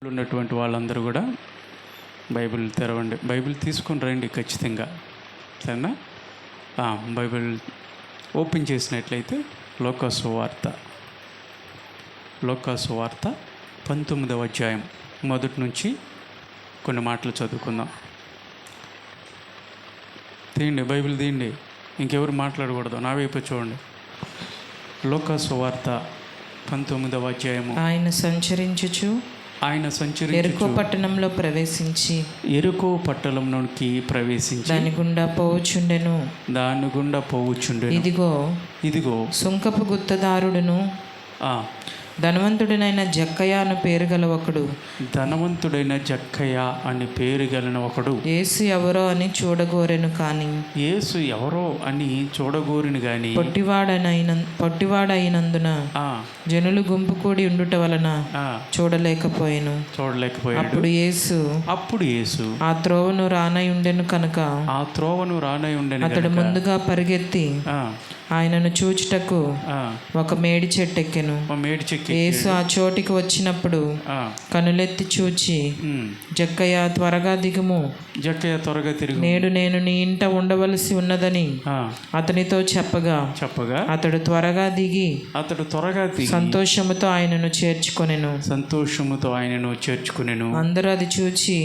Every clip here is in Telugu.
ఉన్నటువంటి వాళ్ళందరూ కూడా బైబిల్ తెరవండి, బైబిల్ తీసుకొని రండి ఖచ్చితంగా, సరేనా? బైబిల్ ఓపెన్ చేసినట్లయితే లోకాసు వార్త 19వ అధ్యాయం మొదటి నుంచి కొన్ని మాటలు చదువుకుందాం. తీయండి, బైబిల్ తీయండి, ఇంకెవరు మాట్లాడకూడదు, నా వైపు చూడండి. లోకాసు వార్త 19వ అధ్యాయము. ఆయన సంచరించుచు ఎరుకో పట్టణంలో ప్రవేశించి ఎరుకో పట్టణంలోకి ప్రవేశించి దాని గుండా పోవుచుండెను. ఇదిగో సుంకపు గుత్తదారుడును ధనవంతుడైన జక్కయ్య అని పేరు గల ఒకడు యేసు ఎవరో అని చూడగోరెను గాని పొట్టివాడైనందున జనులు గుంపు కూడి ఉండుట వలన చూడలేకపోయాను. అప్పుడు యేసు ఆ త్రోవను రానై ఉండెను కనుక అతడు ముందుగా పరిగెత్తి ఆయనను చూచుటకు ఒక మేడి చెట్టు ఎక్కెను. యేసు ఆ చోటికి వచ్చినప్పుడు కనులెత్తి చూచి, జక్కయ్య త్వరగా దిగుము, నేడు నేను నీ ఇంట ఉండవలసి ఉన్నదని అతనితో చెప్పగా అతడు త్వరగా దిగి సంతోషముతో ఆయనను చేర్చుకొనెను. అందరూ అది చూచి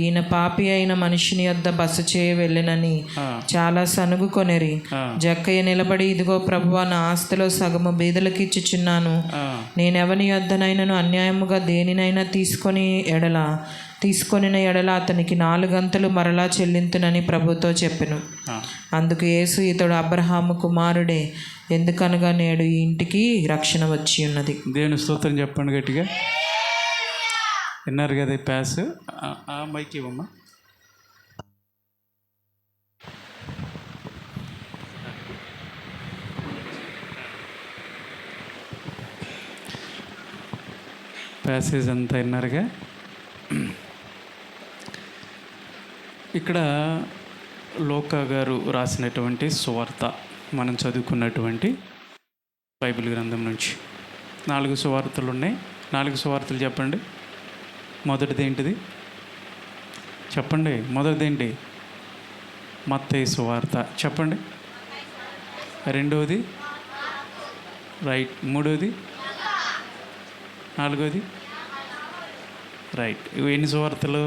ఈయన పాపి అయిన మనిషిని యొద్ద బస చేయ వెళ్ళెనని చాలా సనుగుకొనిరి. జక్కయ్య నిలబడి, ఇదిగో ప్రభువా, నా ఆస్తిలో సగము బీదలకు ఇచ్చుచున్నాను. నేనెవని యొద్దనైనను అన్యాయముగా దేనినైనా తీసుకొనిన ఎడల అతనికి 4 గంతలు మరలా చెల్లింతునని ప్రభుతో చెప్పెను. అందుకు యేసు, ఇతడు అబ్రహాము కుమారుడే, ఎందుకనగా నేడు ఈ ఇంటికి రక్షణ వచ్చి ఉన్నది. దేవుని స్తోత్రం చెప్పండి గట్టిగా. విన్నారు కదా ఈ ప్యాస్? మైక్ ఇవ్వమ్మా. ప్యాసేజ్ అంతా విన్నారుగా. ఇక్కడ లోకా గారు రాసినటువంటి సువార్త మనం చదువుకున్నటువంటి బైబిల్ గ్రంథం నుంచి 4 సువార్తలు ఉన్నాయి. 4 సువార్తలు చెప్పండి. మొదటిది ఏంటిది చెప్పండి? మొదటిదేంటి? మత్తయి సువార్త చెప్పండి. రెండవది రైట్. మూడవది, నాలుగవది రైట్. ఇవి ఎన్ని సువార్తలు?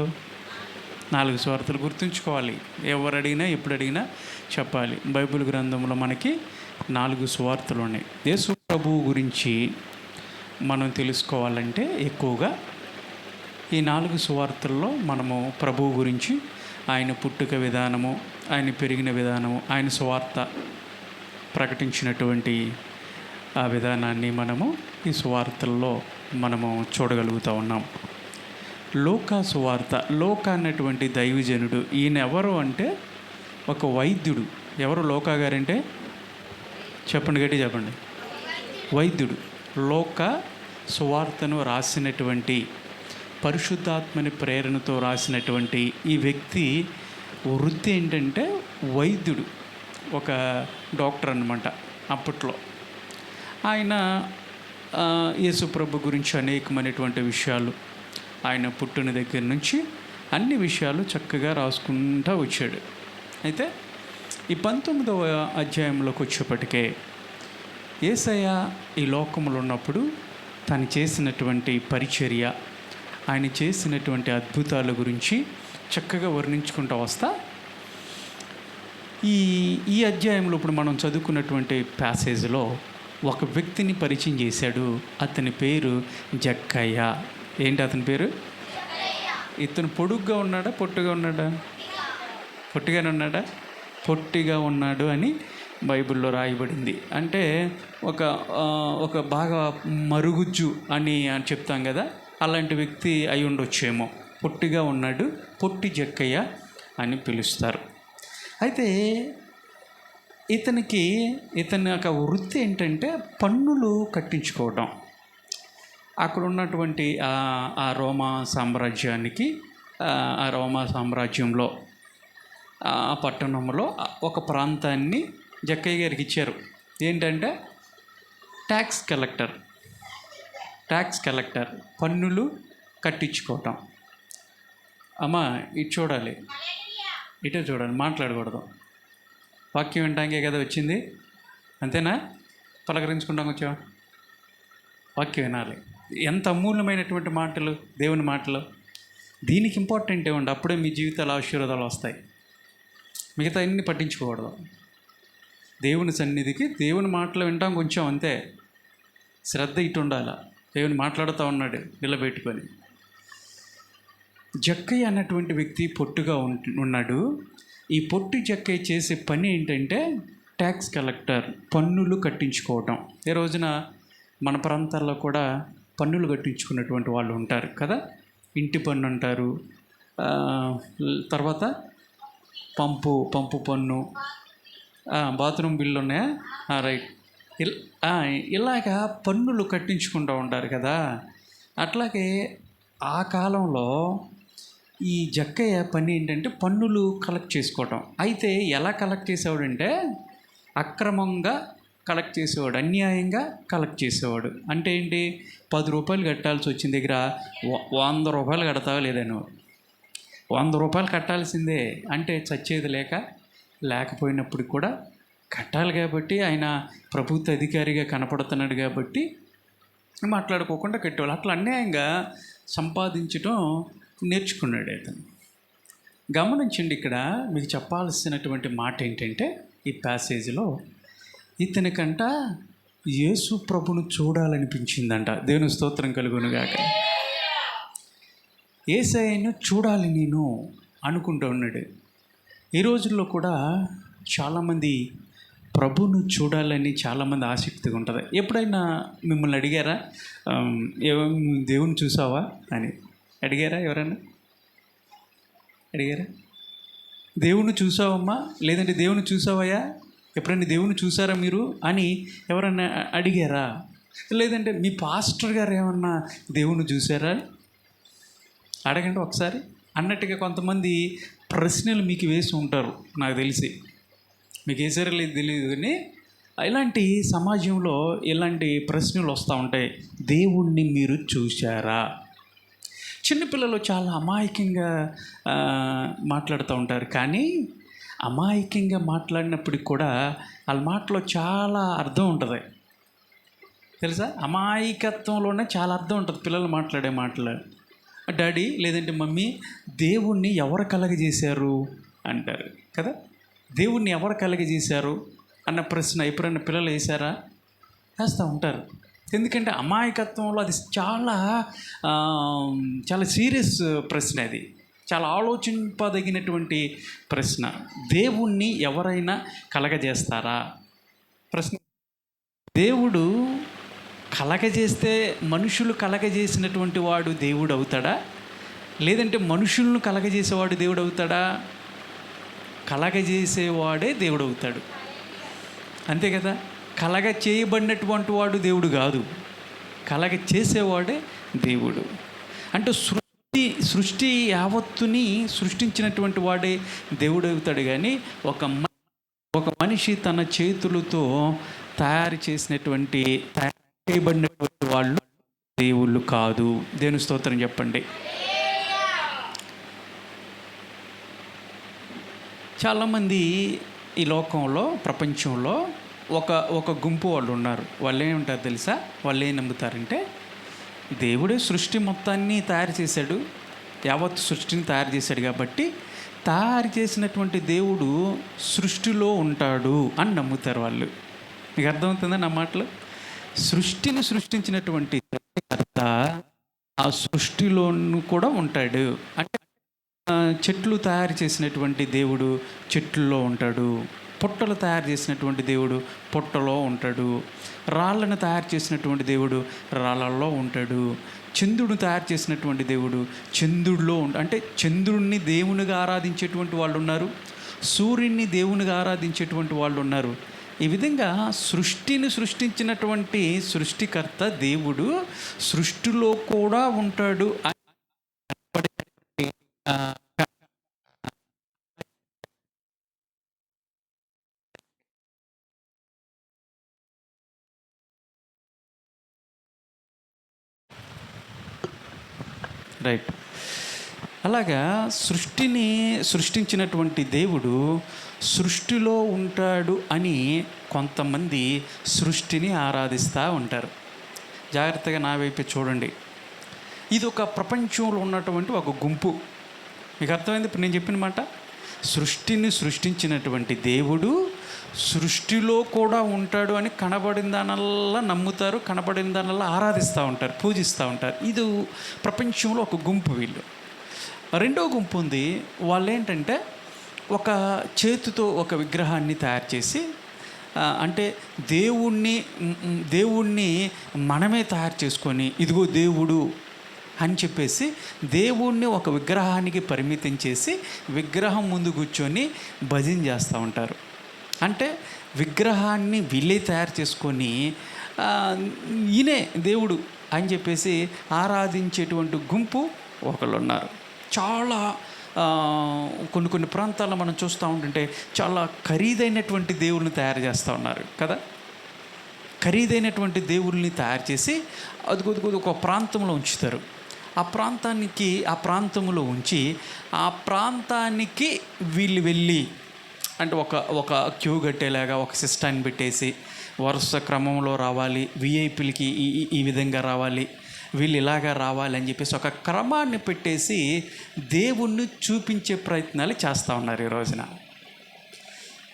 4 సువార్తలు. గుర్తుంచుకోవాలి, ఎవరు అడిగినా ఎప్పుడు అడిగినా చెప్పాలి. బైబిల్ గ్రంథంలో మనకి 4 సువార్తలు ఉన్నాయి. యేసు ప్రభువు గురించి మనం తెలుసుకోవాలంటే ఎక్కువగా ఈ 4 సువార్తల్లో మనము ప్రభువు గురించి, ఆయన పుట్టుక విధానము, ఆయన పెరిగిన విధానము, ఆయన సువార్త ప్రకటించినటువంటి ఆ విధానాన్ని మనము ఈ సువార్తల్లో మనము చూడగలుగుతూ ఉన్నాం. లోకా సువార్త, లోకా అన్నటువంటి దైవజనుడు, ఈయన ఎవరు అంటే ఒక వైద్యుడు. ఎవరు లోకా గారంటే? చెప్పండి, గట్టి చెప్పండి. వైద్యుడు. లోకా సువార్తను రాసినటువంటి, పరిశుద్ధాత్మని ప్రేరణతో రాసినటువంటి ఈ వ్యక్తి వృత్తి ఏంటంటే వైద్యుడు, ఒక డాక్టర్ అన్నమాట అప్పట్లో. ఆయన యేసు ప్రభు గురించి అనేకమైనటువంటి విషయాలు, ఆయన పుట్టిన దగ్గర నుంచి అన్ని విషయాలు చక్కగా రాసుకుంటూ వచ్చాడు. అయితే ఈ 19వ అధ్యాయంలోకి వచ్చేప్పటికే యేసయ్య ఈ లోకంలో ఉన్నప్పుడు తను చేసినటువంటి పరిచర్య, ఆయన చేసినటువంటి అద్భుతాల గురించి చక్కగా వర్ణించుకుంటూ వస్తా ఈ అధ్యాయంలో ఇప్పుడు మనం చదువుకున్నటువంటి ప్యాసేజ్లో ఒక వ్యక్తిని పరిచయం చేశాడు. అతని పేరు జక్కయ్య. ఏంటి అతని పేరు? ఇతను పొడుగ్గా ఉన్నాడా, పొట్టుగా ఉన్నాడా? పొట్టిగానే ఉన్నాడా? పొట్టిగా ఉన్నాడు అని బైబిల్లో రాయబడింది. అంటే ఒక బాగా మరుగుజ్జు అని చెప్తాం కదా, అలాంటి వ్యక్తి అయి ఉండొచ్చేమో. పొట్టిగా ఉన్నాడు, పొట్టి జక్కయ్య అని పిలుస్తారు. అయితే ఇతని యొక్క వృత్తి ఏంటంటే పన్నులు కట్టించుకోవడం. అక్కడ ఉన్నటువంటి ఆ రోమా సామ్రాజ్యంలో ఆ పట్టణంలో ఒక ప్రాంతాన్ని జక్కయ్య గారికి ఇచ్చారు. ఏంటంటే ట్యాక్స్ కలెక్టర్, పన్నులు కట్టించుకోవటం. అమ్మ ఇటు చూడాలి, ఇటే చూడాలి, మాట్లాడకూడదు. వాక్యం వినటానికే కదా వచ్చింది, అంతేనా? పలకరించుకుంటాం వచ్చావా? వాక్యం వినాలి. ఎంత అమూల్యమైనటువంటి మాటలు దేవుని మాటలు. దీనికి ఇంపార్టెంట్ ఏముండి, అప్పుడే మీ జీవితాలు ఆశీర్వాదాలు వస్తాయి. మిగతా అన్ని పట్టించుకోకూడదు. దేవుని సన్నిధికి దేవుని మాటలు వింటాం కొంచెం, అంతే. శ్రద్ధ ఇటు ఉండాలి. దేవుని మాట్లాడుతూ ఉన్నాడు నిలబెట్టుకొని. జక్కయ్య అన్నటువంటి వ్యక్తి పొట్టుగా ఉన్నాడు. ఈ పొట్టి జక్కయ్య చేసే పని ఏంటంటే ట్యాక్స్ కలెక్టర్, పన్నులు కట్టించుకోవటం. ఈ రోజున మన ప్రాంతాల్లో కూడా పన్నులు కట్టించుకున్నటువంటి వాళ్ళు ఉంటారు కదా. ఇంటి పన్ను అంటారు, తర్వాత పంపు పన్ను, బాత్రూమ్ బిల్లు ఉన్నాయా, రైట్. ఇలాగా పన్నులు కట్టించుకుంటూ ఉంటారు కదా. అట్లాగే ఆ కాలంలో ఈ జక్కయ్య పని ఏంటంటే పన్నులు కలెక్ట్ చేసుకోవటం. అయితే ఎలా కలెక్ట్ చేసేవాడంటే అక్రమంగా కలెక్ట్ చేసేవాడు, అన్యాయంగా కలెక్ట్ చేసేవాడు. అంటే ఏంటి, 10 రూపాయలు కట్టాల్సి వచ్చిన దగ్గర 100 రూపాయలు కడతావా లేదని, 100 రూపాయలు కట్టాల్సిందే. అంటే చచ్చేది లేకపోయినప్పుడు కూడా కట్టాలి కాబట్టి, ఆయన ప్రభుత్వ అధికారిగా కనపడుతున్నాడు కాబట్టి మాట్లాడుకోకుండా కట్టేవాళ్ళు. అట్లా అన్యాయంగా సంపాదించడం నేర్చుకున్నాడు అతను. గమనించండి, ఇక్కడ మీకు చెప్పాల్సినటువంటి మాట ఏంటంటే ఈ ప్యాసేజీలో ఇతనికంట యేసు ప్రభును చూడాలనిపించిందంట. దేవుని స్తోత్రం కలుగునుగాక. యేసయ్యను చూడాలి నేను అనుకుంటూ ఉన్నాడు. ఈ రోజుల్లో కూడా చాలామంది ప్రభును చూడాలని చాలామంది ఆసక్తిగా ఉంటుంది. ఎప్పుడైనా మిమ్మల్ని అడిగారా, దేవుని చూసావా అని అడిగారా? ఎవరైనా అడిగారా? దేవుని చూసావమ్మా, లేదంటే దేవుని చూసావయ్యా, ఎప్పుడైనా దేవుని చూసారా మీరు అని ఎవరన్నా అడిగారా? లేదంటే మీ పాస్టర్ గారు ఏమన్నా దేవుని చూసారా? అడగండి ఒకసారి అన్నట్టుగా కొంతమంది ప్రశ్నలు మీకు వేసి ఉంటారు. నాకు తెలిసి మీకు వేసారో లేదు తెలియదు, కానీ ఇలాంటి సమాజంలో ఇలాంటి ప్రశ్నలు వస్తూ ఉంటాయి. దేవుణ్ణి మీరు చూశారా? చిన్నపిల్లలు చాలా అమాయకంగా మాట్లాడుతూ ఉంటారు. కానీ అమాయకంగా మాట్లాడినప్పటికి కూడా వాళ్ళ మాటలో చాలా అర్థం ఉంటుంది, తెలుసా? అమాయకత్వంలోనే చాలా అర్థం ఉంటుంది పిల్లలు మాట్లాడే మాటలు. డాడీ లేదంటే మమ్మీ, దేవుణ్ణి ఎవరు కలగజేశారు అంటారు కదా. దేవుణ్ణి ఎవరు కలగజేశారు అన్న ప్రశ్న ఎప్పుడైనా పిల్లలు వేశారా? వేస్తూ ఉంటారు. ఎందుకంటే అమాయకత్వంలో అది చాలా చాలా సీరియస్ ప్రశ్న, అది చాలా ఆలోచింపదగినటువంటి ప్రశ్న. దేవుణ్ణి ఎవరైనా కలగజేస్తారా ప్రశ్న. దేవుడు కలగజేస్తే మనుషులు కలగజేసినటువంటి వాడు దేవుడు అవుతాడా, లేదంటే మనుషులను కలగజేసేవాడు దేవుడు అవుతాడా? కలగజేసేవాడే దేవుడు అవుతాడు, అంతే కదా. కలగ చేయబడినటువంటి వాడు దేవుడు కాదు, కలగ చేసేవాడే దేవుడు. అంటే సృష్టి యావత్తుని సృష్టించినటువంటి వాడే దేవుడు అవుతాడు. కానీ ఒక మనిషి తన చేతులతో తయారు చేయబడినటువంటి వాళ్ళు దేవుళ్ళు కాదు. దేవుని స్తోత్రం చెప్పండి. చాలామంది ఈ లోకంలో, ప్రపంచంలో ఒక గుంపు వాళ్ళు ఉన్నారు. వాళ్ళు ఏమంటారు తెలుసా? వాళ్ళు ఏం నమ్ముతారంటే దేవుడే సృష్టి మొత్తాన్ని తయారు చేశాడు, యావత్ సృష్టిని తయారు చేశాడు కాబట్టి తయారు చేసినటువంటి దేవుడు సృష్టిలో ఉంటాడు అని నమ్ముతారు వాళ్ళు. మీకు అర్థమవుతుందా నా మాటలు? సృష్టిని సృష్టించినటువంటి కర్త ఆ సృష్టిలోనూ కూడా ఉంటాడు. అంటే చెట్లు తయారు చేసినటువంటి దేవుడు చెట్లలో ఉంటాడు, పుట్టలు తయారు చేసినటువంటి దేవుడు పుట్టలో ఉంటాడు, రాళ్ళను తయారు చేసినటువంటి దేవుడు రాళ్ళల్లో ఉంటాడు, చంద్రుడిని తయారు చేసినటువంటి దేవుడు చంద్రుడిలో అంటే చంద్రుడిని దేవునిగా ఆరాధించేటువంటి వాళ్ళు ఉన్నారు, సూర్యుడిని దేవునిగా ఆరాధించేటువంటి వాళ్ళు ఉన్నారు. ఈ విధంగా సృష్టిని సృష్టించినటువంటి సృష్టికర్త దేవుడు సృష్టిలో కూడా ఉంటాడు. రైట్. అలాగా సృష్టిని సృష్టించినటువంటి దేవుడు సృష్టిలో ఉంటాడు అని కొంతమంది సృష్టిని ఆరాధిస్తూ ఉంటారు. జాగ్రత్తగా నా వైపే చూడండి. ఇది ఒక ప్రపంచంలో ఉన్నటువంటి ఒక గుంపు. మీకు అర్థమైంది ఇప్పుడు నేను చెప్పిన మాట? సృష్టిని సృష్టించినటువంటి దేవుడు సృష్టిలో కూడా ఉంటాడు అని కనబడిన దానల్లా నమ్ముతారు, కనబడిన దానల్లా ఆరాధిస్తూ ఉంటారు, పూజిస్తూ ఉంటారు. ఇది ప్రపంచంలో ఒక గుంపు. వీళ్ళు రెండో గుంపు ఉంది. వాళ్ళు ఏంటంటే ఒక చేతితో ఒక విగ్రహాన్ని తయారు చేసి, అంటే దేవుణ్ణి మనమే తయారు చేసుకొని ఇదిగో దేవుడు అని చెప్పేసి దేవుణ్ణి ఒక విగ్రహానికి పరిమితం చేసి విగ్రహం ముందు కూర్చొని భజన చేస్తూ ఉంటారు. అంటే విగ్రహాన్ని వీళ్ళే తయారు చేసుకొని ఈయనే దేవుడు అని చెప్పేసి ఆరాధించేటువంటి గుంపు ఒకళ్ళు ఉన్నారు. చాలా కొన్ని ప్రాంతాల్లో మనం చూస్తూ ఉంటుంటే చాలా ఖరీదైనటువంటి దేవుళ్ళని తయారు చేస్తూ ఉన్నారు కదా. ఖరీదైనటువంటి దేవుళ్ళని తయారు చేసి అది ఒక ప్రాంతంలో ఉంచుతారు. ఆ ప్రాంతంలో ఉంచి ఆ ప్రాంతానికి వీళ్ళు వెళ్ళి, అంటే ఒక క్యూ కట్టేలాగా ఒక సిస్టాన్ని పెట్టేసి వరుస క్రమంలో రావాలి, విఐపీలకి ఈ విధంగా రావాలి, వీళ్ళు ఇలాగా రావాలి అని చెప్పేసి ఒక క్రమాన్ని పెట్టేసి దేవుణ్ణి చూపించే ప్రయత్నాలు చేస్తూ ఉన్నారు ఈ రోజున.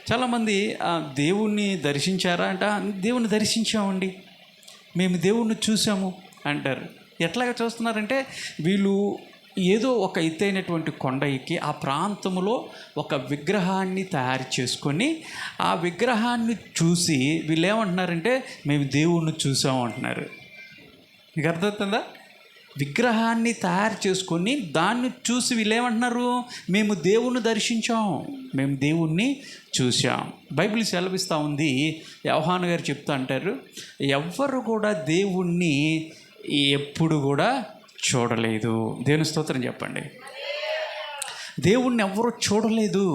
చాలామంది దేవుణ్ణి దర్శించారా అంటే దేవుణ్ణి దర్శించామండి, మేము దేవుణ్ణి చూసాము అంటారు. ఎట్లాగా చూస్తున్నారంటే వీళ్ళు ఏదో ఒక ఎత్తైనటువంటి కొండ ఎక్కి ఆ ప్రాంతంలో ఒక విగ్రహాన్ని తయారు చేసుకొని ఆ విగ్రహాన్ని చూసి వీళ్ళు ఏమంటున్నారంటే మేము దేవుణ్ణి చూసాము అంటున్నారు. మీకు అర్థమవుతుందా? విగ్రహాన్ని తయారు చేసుకొని దాన్ని చూసి వీళ్ళు ఏమంటున్నారు, మేము దేవుణ్ణి దర్శించాం, మేము దేవుణ్ణి చూసాం. బైబిల్ సెలవిస్తూ ఉంది, యోహాను గారు చెప్తా అంటారు, ఎవ్వరు కూడా దేవుణ్ణి ఎప్పుడు కూడా చూడలేదు. దేవుని స్తోత్రం చెప్పండి. దేవుణ్ణి ఎవరు చూడలేదు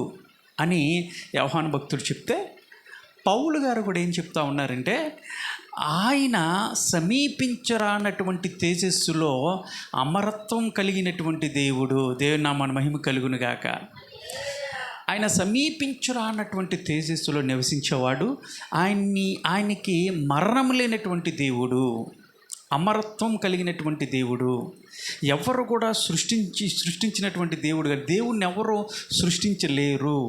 అని యోహాను భక్తుడు చెప్తే, పౌలు గారు కూడా ఏం చెప్తా ఉన్నారంటే ఆయన సమీపించరానటువంటి తేజస్సులో అమరత్వం కలిగినటువంటి దేవుడు, దేవుని నామమున మహిమ కలుగును గాక. ఆయన సమీపించరానటువంటి తేజస్సులో నివసించేవాడు, ఆయనకి మరణం లేనటువంటి దేవుడు, అమరత్వం కలిగినటువంటి దేవుడు. ఎవరు కూడా సృష్టించినటువంటి దేవుడు కాదు. దేవుణ్ణి ఎవరు సృష్టించలేరు.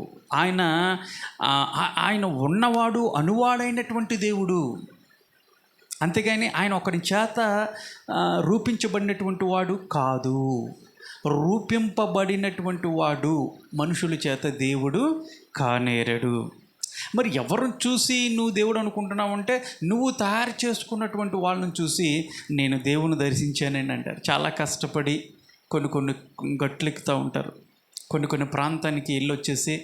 ఆయన ఉన్నవాడు, అనువాడైనటువంటి దేవుడు. అంతేగాని ఆయన ఒకరి చేత రూపించబడినటువంటి వాడు కాదు. రూపింపబడినటువంటి వాడు, మనుషుల చేత దేవుడు కానేరడు. మరి ఎవరిని చూసి నువ్వు దేవుడు అనుకుంటున్నావంటే నువ్వు తయారు చేసుకున్నటువంటి వాళ్ళని చూసి నేను దేవుని దర్శించానని అంటారు. చాలా కష్టపడి కొన్ని గట్లెక్కుతూ ఉంటారు. కొన్ని ప్రాంతానికి వెళ్ళి వచ్చేసి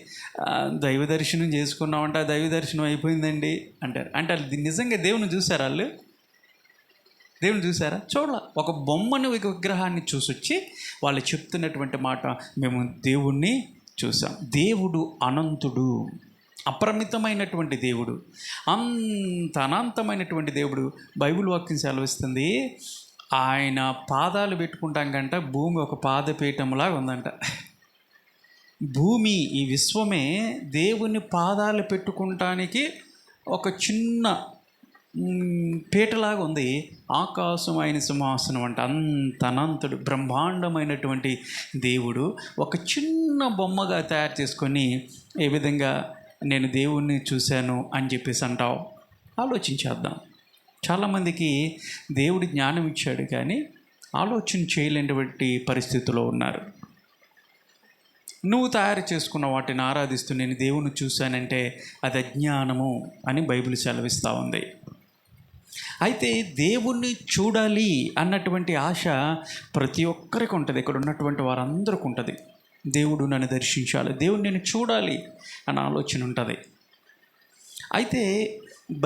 దైవ దర్శనం చేసుకున్నామంటే ఆ దైవ దర్శనం అయిపోయిందండి అంటారు. అంటే నిజంగా దేవుని చూసారా? వాళ్ళు దేవుని చూసారా? చూడాల. ఒక బొమ్మను, విగ్రహాన్ని చూసొచ్చి వాళ్ళు చెప్తున్నటువంటి మాట, మేము దేవుణ్ణి చూసాం. దేవుడు అనంతుడు, అపరిమితమైనటువంటి దేవుడు, అంత అనంతమైనటువంటి దేవుడు. బైబిల్ వాక్యం సెలవిస్తుంది, ఆయన పాదాలు పెట్టుకుంటాం కంట భూమి ఒక పాదపీఠంలాగా ఉందంట. భూమి, ఈ విశ్వమే దేవుని పాదాలు పెట్టుకుంటానికి ఒక చిన్న పీటలాగా ఉంది. ఆకాశం ఆయన సింహాసనం అంట. అంత అనంతుడు, బ్రహ్మాండమైనటువంటి దేవుడు ఒక చిన్న బొమ్మగా తయారు చేసుకొని ఏ విధంగా నేను దేవుణ్ణి చూశాను అని చెప్పేసి అంటావు. ఆలోచించేద్దాం. చాలామందికి దేవుడి జ్ఞానం ఇచ్చాడు కానీ ఆలోచన చేయలేనటువంటి పరిస్థితిలో ఉన్నారు. నువ్వు తయారు చేసుకున్న వాటిని ఆరాధిస్తూ నేను దేవుణ్ణి చూశానంటే అది అజ్ఞానము అని బైబిల్ సెలవిస్తూ ఉంది. అయితే దేవుణ్ణి చూడాలి అన్నటువంటి ఆశ ప్రతి ఒక్కరికి ఉంటుంది. ఇక్కడ ఉన్నటువంటి వారందరికీ ఉంటుంది. దేవుడు నన్ను దర్శించాలి, దేవుడు నేను చూడాలి అన్న ఆలోచన ఉంటుంది. అయితే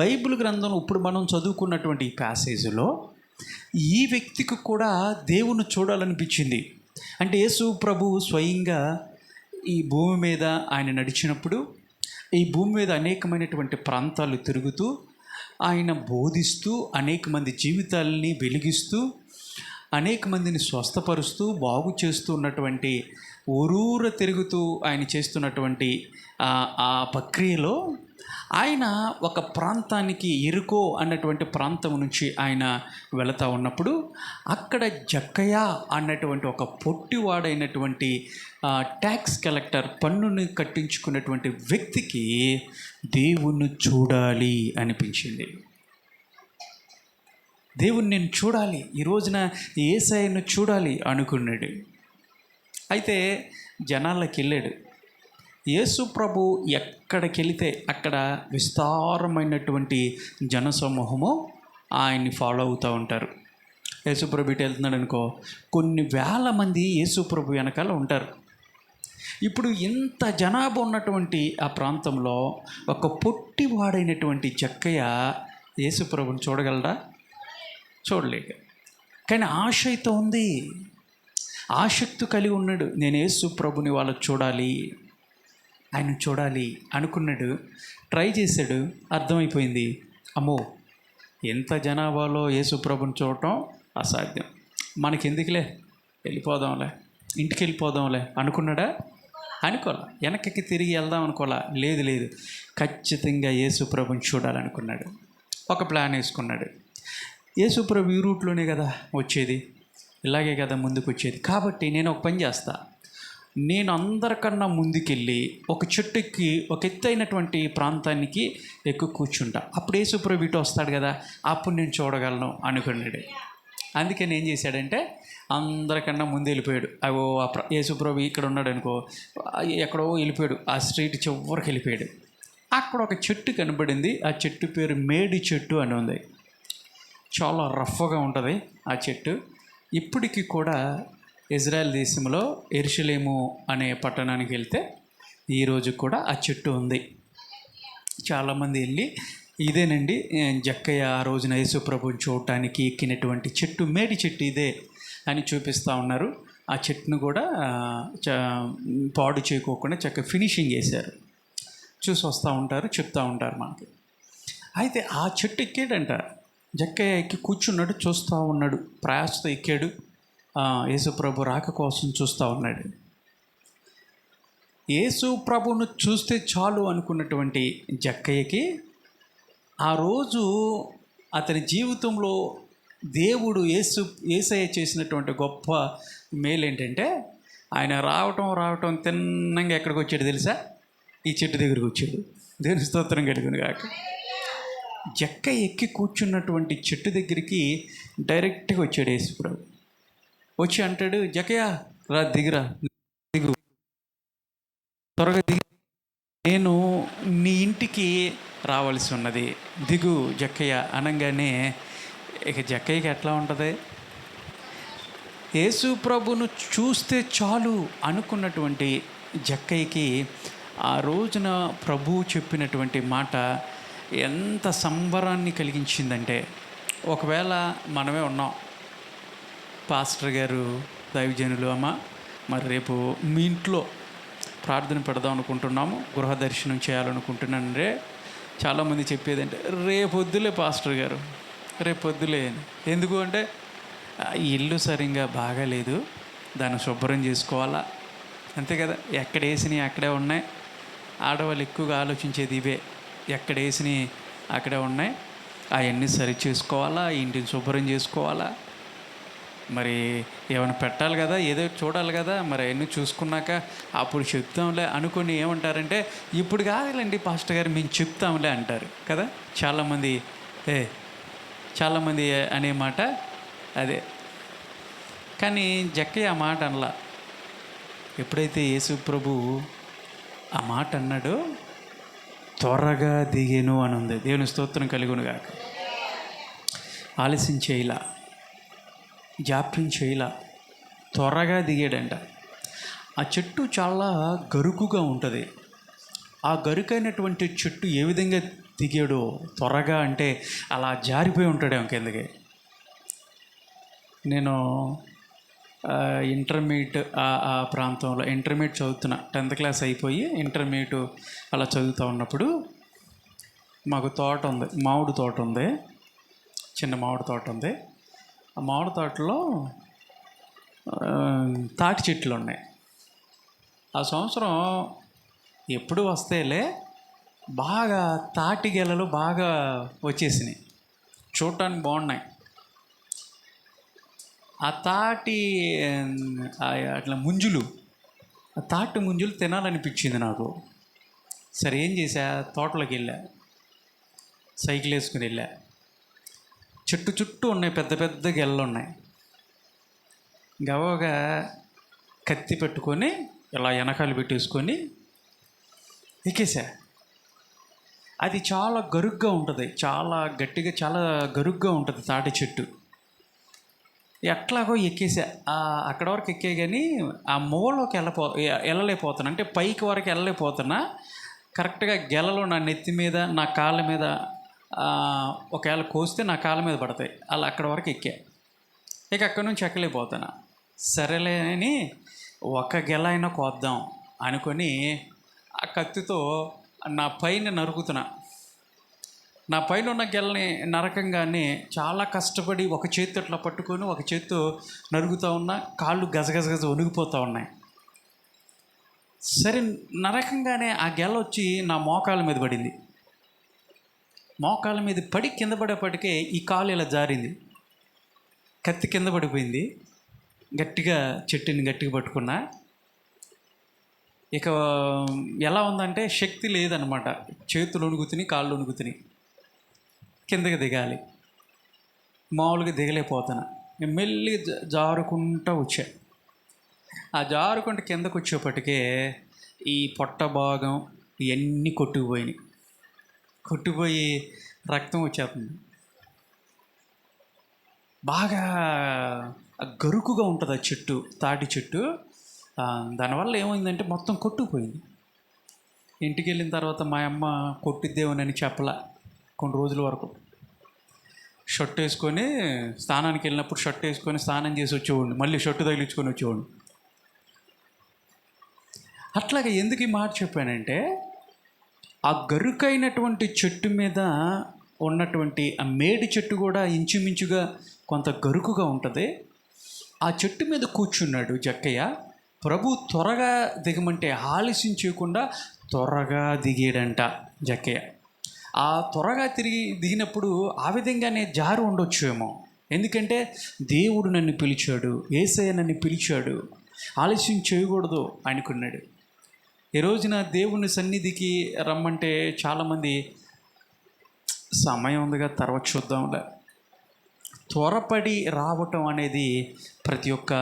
బైబిల్ గ్రంథంలో ఇప్పుడు మనం చదువుకున్నటువంటి ఈ ప్యాసేజ్లో ఈ వ్యక్తికి కూడా దేవుణ్ణి చూడాలనిపించింది. అంటే యేసు ప్రభువు స్వయంగా ఈ భూమి మీద ఆయన నడిచినప్పుడు ఈ భూమి మీద అనేకమైనటువంటి ప్రాంతాలు తిరుగుతూ ఆయన బోధిస్తూ అనేక మంది జీవితాలని వెలిగిస్తూ అనేక మందిని స్వస్థపరుస్తూ బాగు చేస్తూ ఉన్నటువంటి ఊరూర తిరుగుతూ ఆయన చేస్తున్నటువంటి ఆ ప్రక్రియలో ఆయన ఒక ప్రాంతానికి ఎరుకో అన్నటువంటి ప్రాంతం నుంచి ఆయన వెళతా ఉన్నప్పుడు అక్కడ జక్కయ్య అన్నటువంటి ఒక పొట్టివాడైనటువంటి ట్యాక్స్ కలెక్టర్ పన్నుని కట్టించుకున్నటువంటి వ్యక్తికి దేవుణ్ణి చూడాలి అనిపించింది. దేవుణ్ణి నేను చూడాలి, ఈ రోజున యేసయ్యను చూడాలి అనుకున్నాడు. అయితే జనాల్లోకి వెళ్ళాడు. యేసు ప్రభు ఎక్కడికి వెళితే అక్కడ విస్తారమైనటువంటి జనసమూహము ఆయన్ని ఫాలో అవుతూ ఉంటారు. యేసు ప్రభు ఇటు వెళ్తున్నాడు అనుకో, కొన్ని వేల మంది యేసు ప్రభు వెనకాల ఉంటారు. ఇప్పుడు ఇంత జనాభా ఉన్నటువంటి ఆ ప్రాంతంలో ఒక పొట్టివాడైనటువంటి జక్కయ్య యేసు ప్రభుని చూడగలడా? చూడలేక, కానీ ఆశ అయితే ఉంది, ఆసక్తి కలిగి ఉన్నాడు. నేను యేసు ప్రభుని వాళ్ళకి చూడాలి, ఆయన చూడాలి అనుకున్నాడు. ట్రై చేశాడు, అర్థమైపోయింది, అమ్మో ఎంత జనాభాలో యేసు ప్రభుని చూడటం అసాధ్యం, మనకెందుకులే వెళ్ళిపోదాంలే, ఇంటికి వెళ్ళిపోదాంలే అనుకున్నాడా? అనుకోలే. వెనక్కి తిరిగి వెళ్దాం అనుకోలే. లేదు, ఖచ్చితంగా యేసు ప్రభుని చూడాలనుకున్నాడు. ఒక ప్లాన్ వేసుకున్నాడు. యేసు ప్రభు ఈ రూట్లోనే కదా వచ్చేది, ఇలాగే కదా ముందుకు వచ్చేది, కాబట్టి నేను ఒక పని చేస్తా, నేను అందరికన్నా ముందుకెళ్ళి ఒక చెట్టుకి ఒక ఎత్తైనటువంటి ప్రాంతానికి ఎక్కువ కూర్చుంటా, అప్పుడు యేసు ప్రభు ఇటు వస్తాడు కదా, అప్పుడు నేను చూడగలను అనుకున్నాడు. అందుకని ఏం చేశాడంటే అందరికన్నా ముందు వెళ్ళిపోయాడు. అవో యేసు ప్రభు ఇక్కడ ఉన్నాడు అనుకో, ఎక్కడో వెళ్ళిపోయాడు, ఆ స్ట్రీట్ చివరికి వెళ్ళిపోయాడు. అక్కడ ఒక చెట్టు కనబడింది. ఆ చెట్టు పేరు మేడి చెట్టు అని ఉంది. చాలా రఫ్గా ఉంటుంది ఆ చెట్టు. ఇప్పటికీ కూడా ఇజ్రాయెల్ దేశంలో యెరూషలేము అనే పట్టణానికి వెళ్తే ఈరోజు కూడా ఆ చెట్టు ఉంది. చాలామంది వెళ్ళి ఇదేనండి జక్కయ్య ఆ రోజున యేసు ప్రభుని చూడటానికి ఎక్కినటువంటి చెట్టు, మేడి చెట్టు ఇదే అని చూపిస్తూ ఉన్నారు. ఆ చెట్టును కూడా పాడు చేయకోకుండా చక్కగా ఫినిషింగ్ చేశారు. చూసి వస్తూ ఉంటారు, చెప్తూ ఉంటారు మనకి. అయితే ఆ చెట్టు ఎక్కాడంట జక్కయ్య, ఎక్కి కూర్చున్నాడు, చూస్తూ ఉన్నాడు, ప్రయాసతో ఎక్కాడు. యేసు ప్రభు రాక కోసం చూస్తూ ఉన్నాడు. యేసు ప్రభును చూస్తే చాలు అనుకున్నటువంటి జక్కయ్యకి ఆ రోజు అతని జీవితంలో దేవుడు యేసయ్య చేసినటువంటి గొప్ప మేలు ఏంటంటే, ఆయన రావటం తిన్నంగా ఎక్కడికి వచ్చాడు తెలుసా? ఈ చెట్టు దగ్గరికి వచ్చాడు. దేవుని స్తోత్రం కలుగును గాక. జక్కయ్య ఎక్కి కూర్చున్నటువంటి చెట్టు దగ్గరికి డైరెక్ట్గా వచ్చాడు యేసు ప్రభు. వచ్చి అంటాడు, జక్కయ్య రా, దిగు, త్వరగా దిగు, నేను నీ ఇంటికి రావాల్సి ఉన్నది, దిగు జక్కయ్య అనగానే ఇక జక్కయ్యకి ఎట్లా ఉంటుంది? యేసు ప్రభును చూస్తే చాలు అనుకున్నటువంటి జక్కయ్యకి ఆ రోజున ప్రభువు చెప్పినటువంటి మాట ఎంత సంబరాన్ని కలిగించిందంటే, ఒకవేళ మనమే ఉన్నాం, పాస్టర్ గారు, దైవజనులు, అమ్మ మరి రేపు మీ ఇంట్లో ప్రార్థన పెడదాం అనుకుంటున్నాము, గృహ దర్శనం చేయాలనుకుంటున్నాను రే. చాలామంది చెప్పేదంటే రేపొద్దులే పాస్టర్ గారు, రేపొద్దులే. ఎందుకు అంటే ఇల్లు సరిగ్గా బాగాలేదు, దాన్ని శుభ్రం చేసుకోవాలా, అంతే కదా, ఎక్కడ వేసినవి అక్కడే ఉన్నాయి. ఆడవాళ్ళు ఎక్కువగా ఆలోచించేది ఇవే, ఎక్కడ వేసినవి అక్కడే ఉన్నాయి, అవన్నీ సరి చేసుకోవాలా, ఇంటిని శుభ్రం చేసుకోవాలా, మరి ఏమైనా పెట్టాలి కదా, ఏదో చూడాలి కదా, మరి అవన్నీ చూసుకున్నాక అప్పుడు చెప్తాంలే అనుకొని ఏమంటారంటే, ఇప్పుడు కాదులేండి పాస్టర్ గారు మేము చెప్తాంలే అంటారు కదా. చాలామంది అనే మాట అదే. కానీ జక్కయ్య ఆ మాట అనలా. ఎప్పుడైతే యేసు ప్రభు ఆ మాట అన్నాడో త్వరగా దిగేను అని ఉంది. దేవుని స్తోత్రం కలుగును గాక. ఆలస్యం చేయలా, జాప్యం చేయలా, త్వరగా దిగాడంట. ఆ చెట్టు చాలా గరుకుగా ఉంటుంది. ఆ గరుకైనటువంటి చెట్టు ఏ విధంగా దిగాడో త్వరగా అంటే అలా జారిపోయి ఉంటాడేమో కిందకి. నేను ఇంటర్మీడియట్ ఆ ప్రాంతంలో ఇంటర్మీడియట్ చదువుతున్నా, 10th క్లాస్ అయిపోయి ఇంటర్మీడియట్ అలా చదువుతూ ఉన్నప్పుడు మాకు తోట ఉంది, మామిడి తోట ఉంది, చిన్న మామిడి తోట ఉంది. ఆ మామిడి తోటలో తాటి చెట్లు ఉన్నాయి. ఆ సంవత్సరం ఎప్పుడు వస్తేలే బాగా తాటి గెలలు బాగా వచ్చేసినాయి, చూడటానికి బాగున్నాయి. ఆ తాటి అట్లా ముంజులు, ఆ తాటి ముంజులు తినాలనిపించింది నాకు. సరే ఏం చేశా, తోటలోకి వెళ్ళా, సైకిల్ వేసుకుని వెళ్ళా. చెట్టు చుట్టూ ఉన్నాయి పెద్ద పెద్ద గెలలు ఉన్నాయి. గవగా కత్తి పెట్టుకొని ఇలా వెనకాలు పెట్టేసుకొని ఎక్కేసా. అది చాలా గరుగ్గా ఉంటుంది, చాలా గట్టిగా, చాలా గరుగ్గా ఉంటుంది తాటి చెట్టు. ఎట్లాగో ఎక్కేసా. అక్కడ వరకు ఎక్కే కానీ ఆ మూలలోకి వెళ్ళలేకపోతున్నా, అంటే పైకి వరకు వెళ్ళలేకపోతున్నా. కరెక్ట్గా గెలలు నా నెత్తి మీద, నా కాళ్ళ మీద ఒకవేళ కోస్తే నా కాళ్ళ మీద పడతాయి. అలా అక్కడ వరకు ఎక్కా. ఇక అక్కడి నుంచి ఎక్కలేకపోతున్నా. సరేలే అని ఒక గెల అయినా కోద్దాం అనుకొని ఆ కత్తితో నా పైన నరుకుతున్నా. నా పైన ఉన్న గెలని నరకంగానే చాలా కష్టపడి ఒక చేతి అట్లా పట్టుకొని ఒక చేత్తో నరుగుతూ ఉన్నా. కాళ్ళు గజగజగజ వణిగిపోతూ ఉన్నాయి. సరే నరకంగానే ఆ గెల వచ్చి నా మోకాళ్ళ మీద పడింది. మోకాళ్ళ మీద పడి కింద పడేపటికే ఈ కాలు ఇలా జారింది, కత్తి కింద పడిపోయింది. గట్టిగా చెట్టుని గట్టిగా పట్టుకున్నా. ఇక ఎలా ఉందంటే శక్తి లేదనమాట. చేతులు వణుకుతున్నాయి, కాళ్ళు వణుకుతున్నాయి. కిందకి దిగాలి, మామూలుగా దిగలేకపోతున్నా. నేను మెల్లిగా జారుకుంటూ వచ్చా. ఆ జారుకుంటూ కిందకు వచ్చేప్పటికే ఈ పొట్ట భాగం ఇవన్నీ కొట్టుకుపోయి రక్తం వచ్చేస్తుంది. బాగా గరుకుగా ఉంటుంది ఆ చెట్టు, తాటి చెట్టు. దానివల్ల ఏమైందంటే మొత్తం కొట్టుకుపోయింది. ఇంటికి వెళ్ళిన తర్వాత మా అమ్మ కొట్టిద్దేమోనని చెప్పలా కొన్ని రోజుల వరకు. షర్ట్ వేసుకొని స్నానానికి వెళ్ళినప్పుడు షర్ట్ వేసుకొని స్నానం చేసి వచ్చేవాడిని, మళ్ళీ షర్టు తగిలించుకొని వచ్చేవాడిని. అట్లాగే ఎందుకు ఈ మాట చెప్పానంటే, ఆ గరుకైనటువంటి చెట్టు మీద ఉన్నటువంటి ఆ మేడి చెట్టు కూడా ఇంచుమించుగా కొంత గరుకుగా ఉంటుంది. ఆ చెట్టు మీద కూర్చున్నాడు జక్కయ్య. ప్రభు త్వరగా దిగమంటే ఆలస్యం చేయకుండా త్వరగా దిగాడంట జక్కయ్య. ఆ త్వరగా దిగినప్పుడు ఆ విధంగానే జారు ఉండొచ్చేమో. ఎందుకంటే దేవుడు నన్ను పిలిచాడు, యేసయ్య నన్ను పిలిచాడు, ఆలస్యం చేయకూడదు అనుకున్నాడు. ఈ రోజున దేవుని సన్నిధికి రమ్మంటే చాలామంది సమయం ఉందిగా తర్వాత చూద్దాంలే, త్వరపడి రావటం అనేది ప్రతి ఒక్క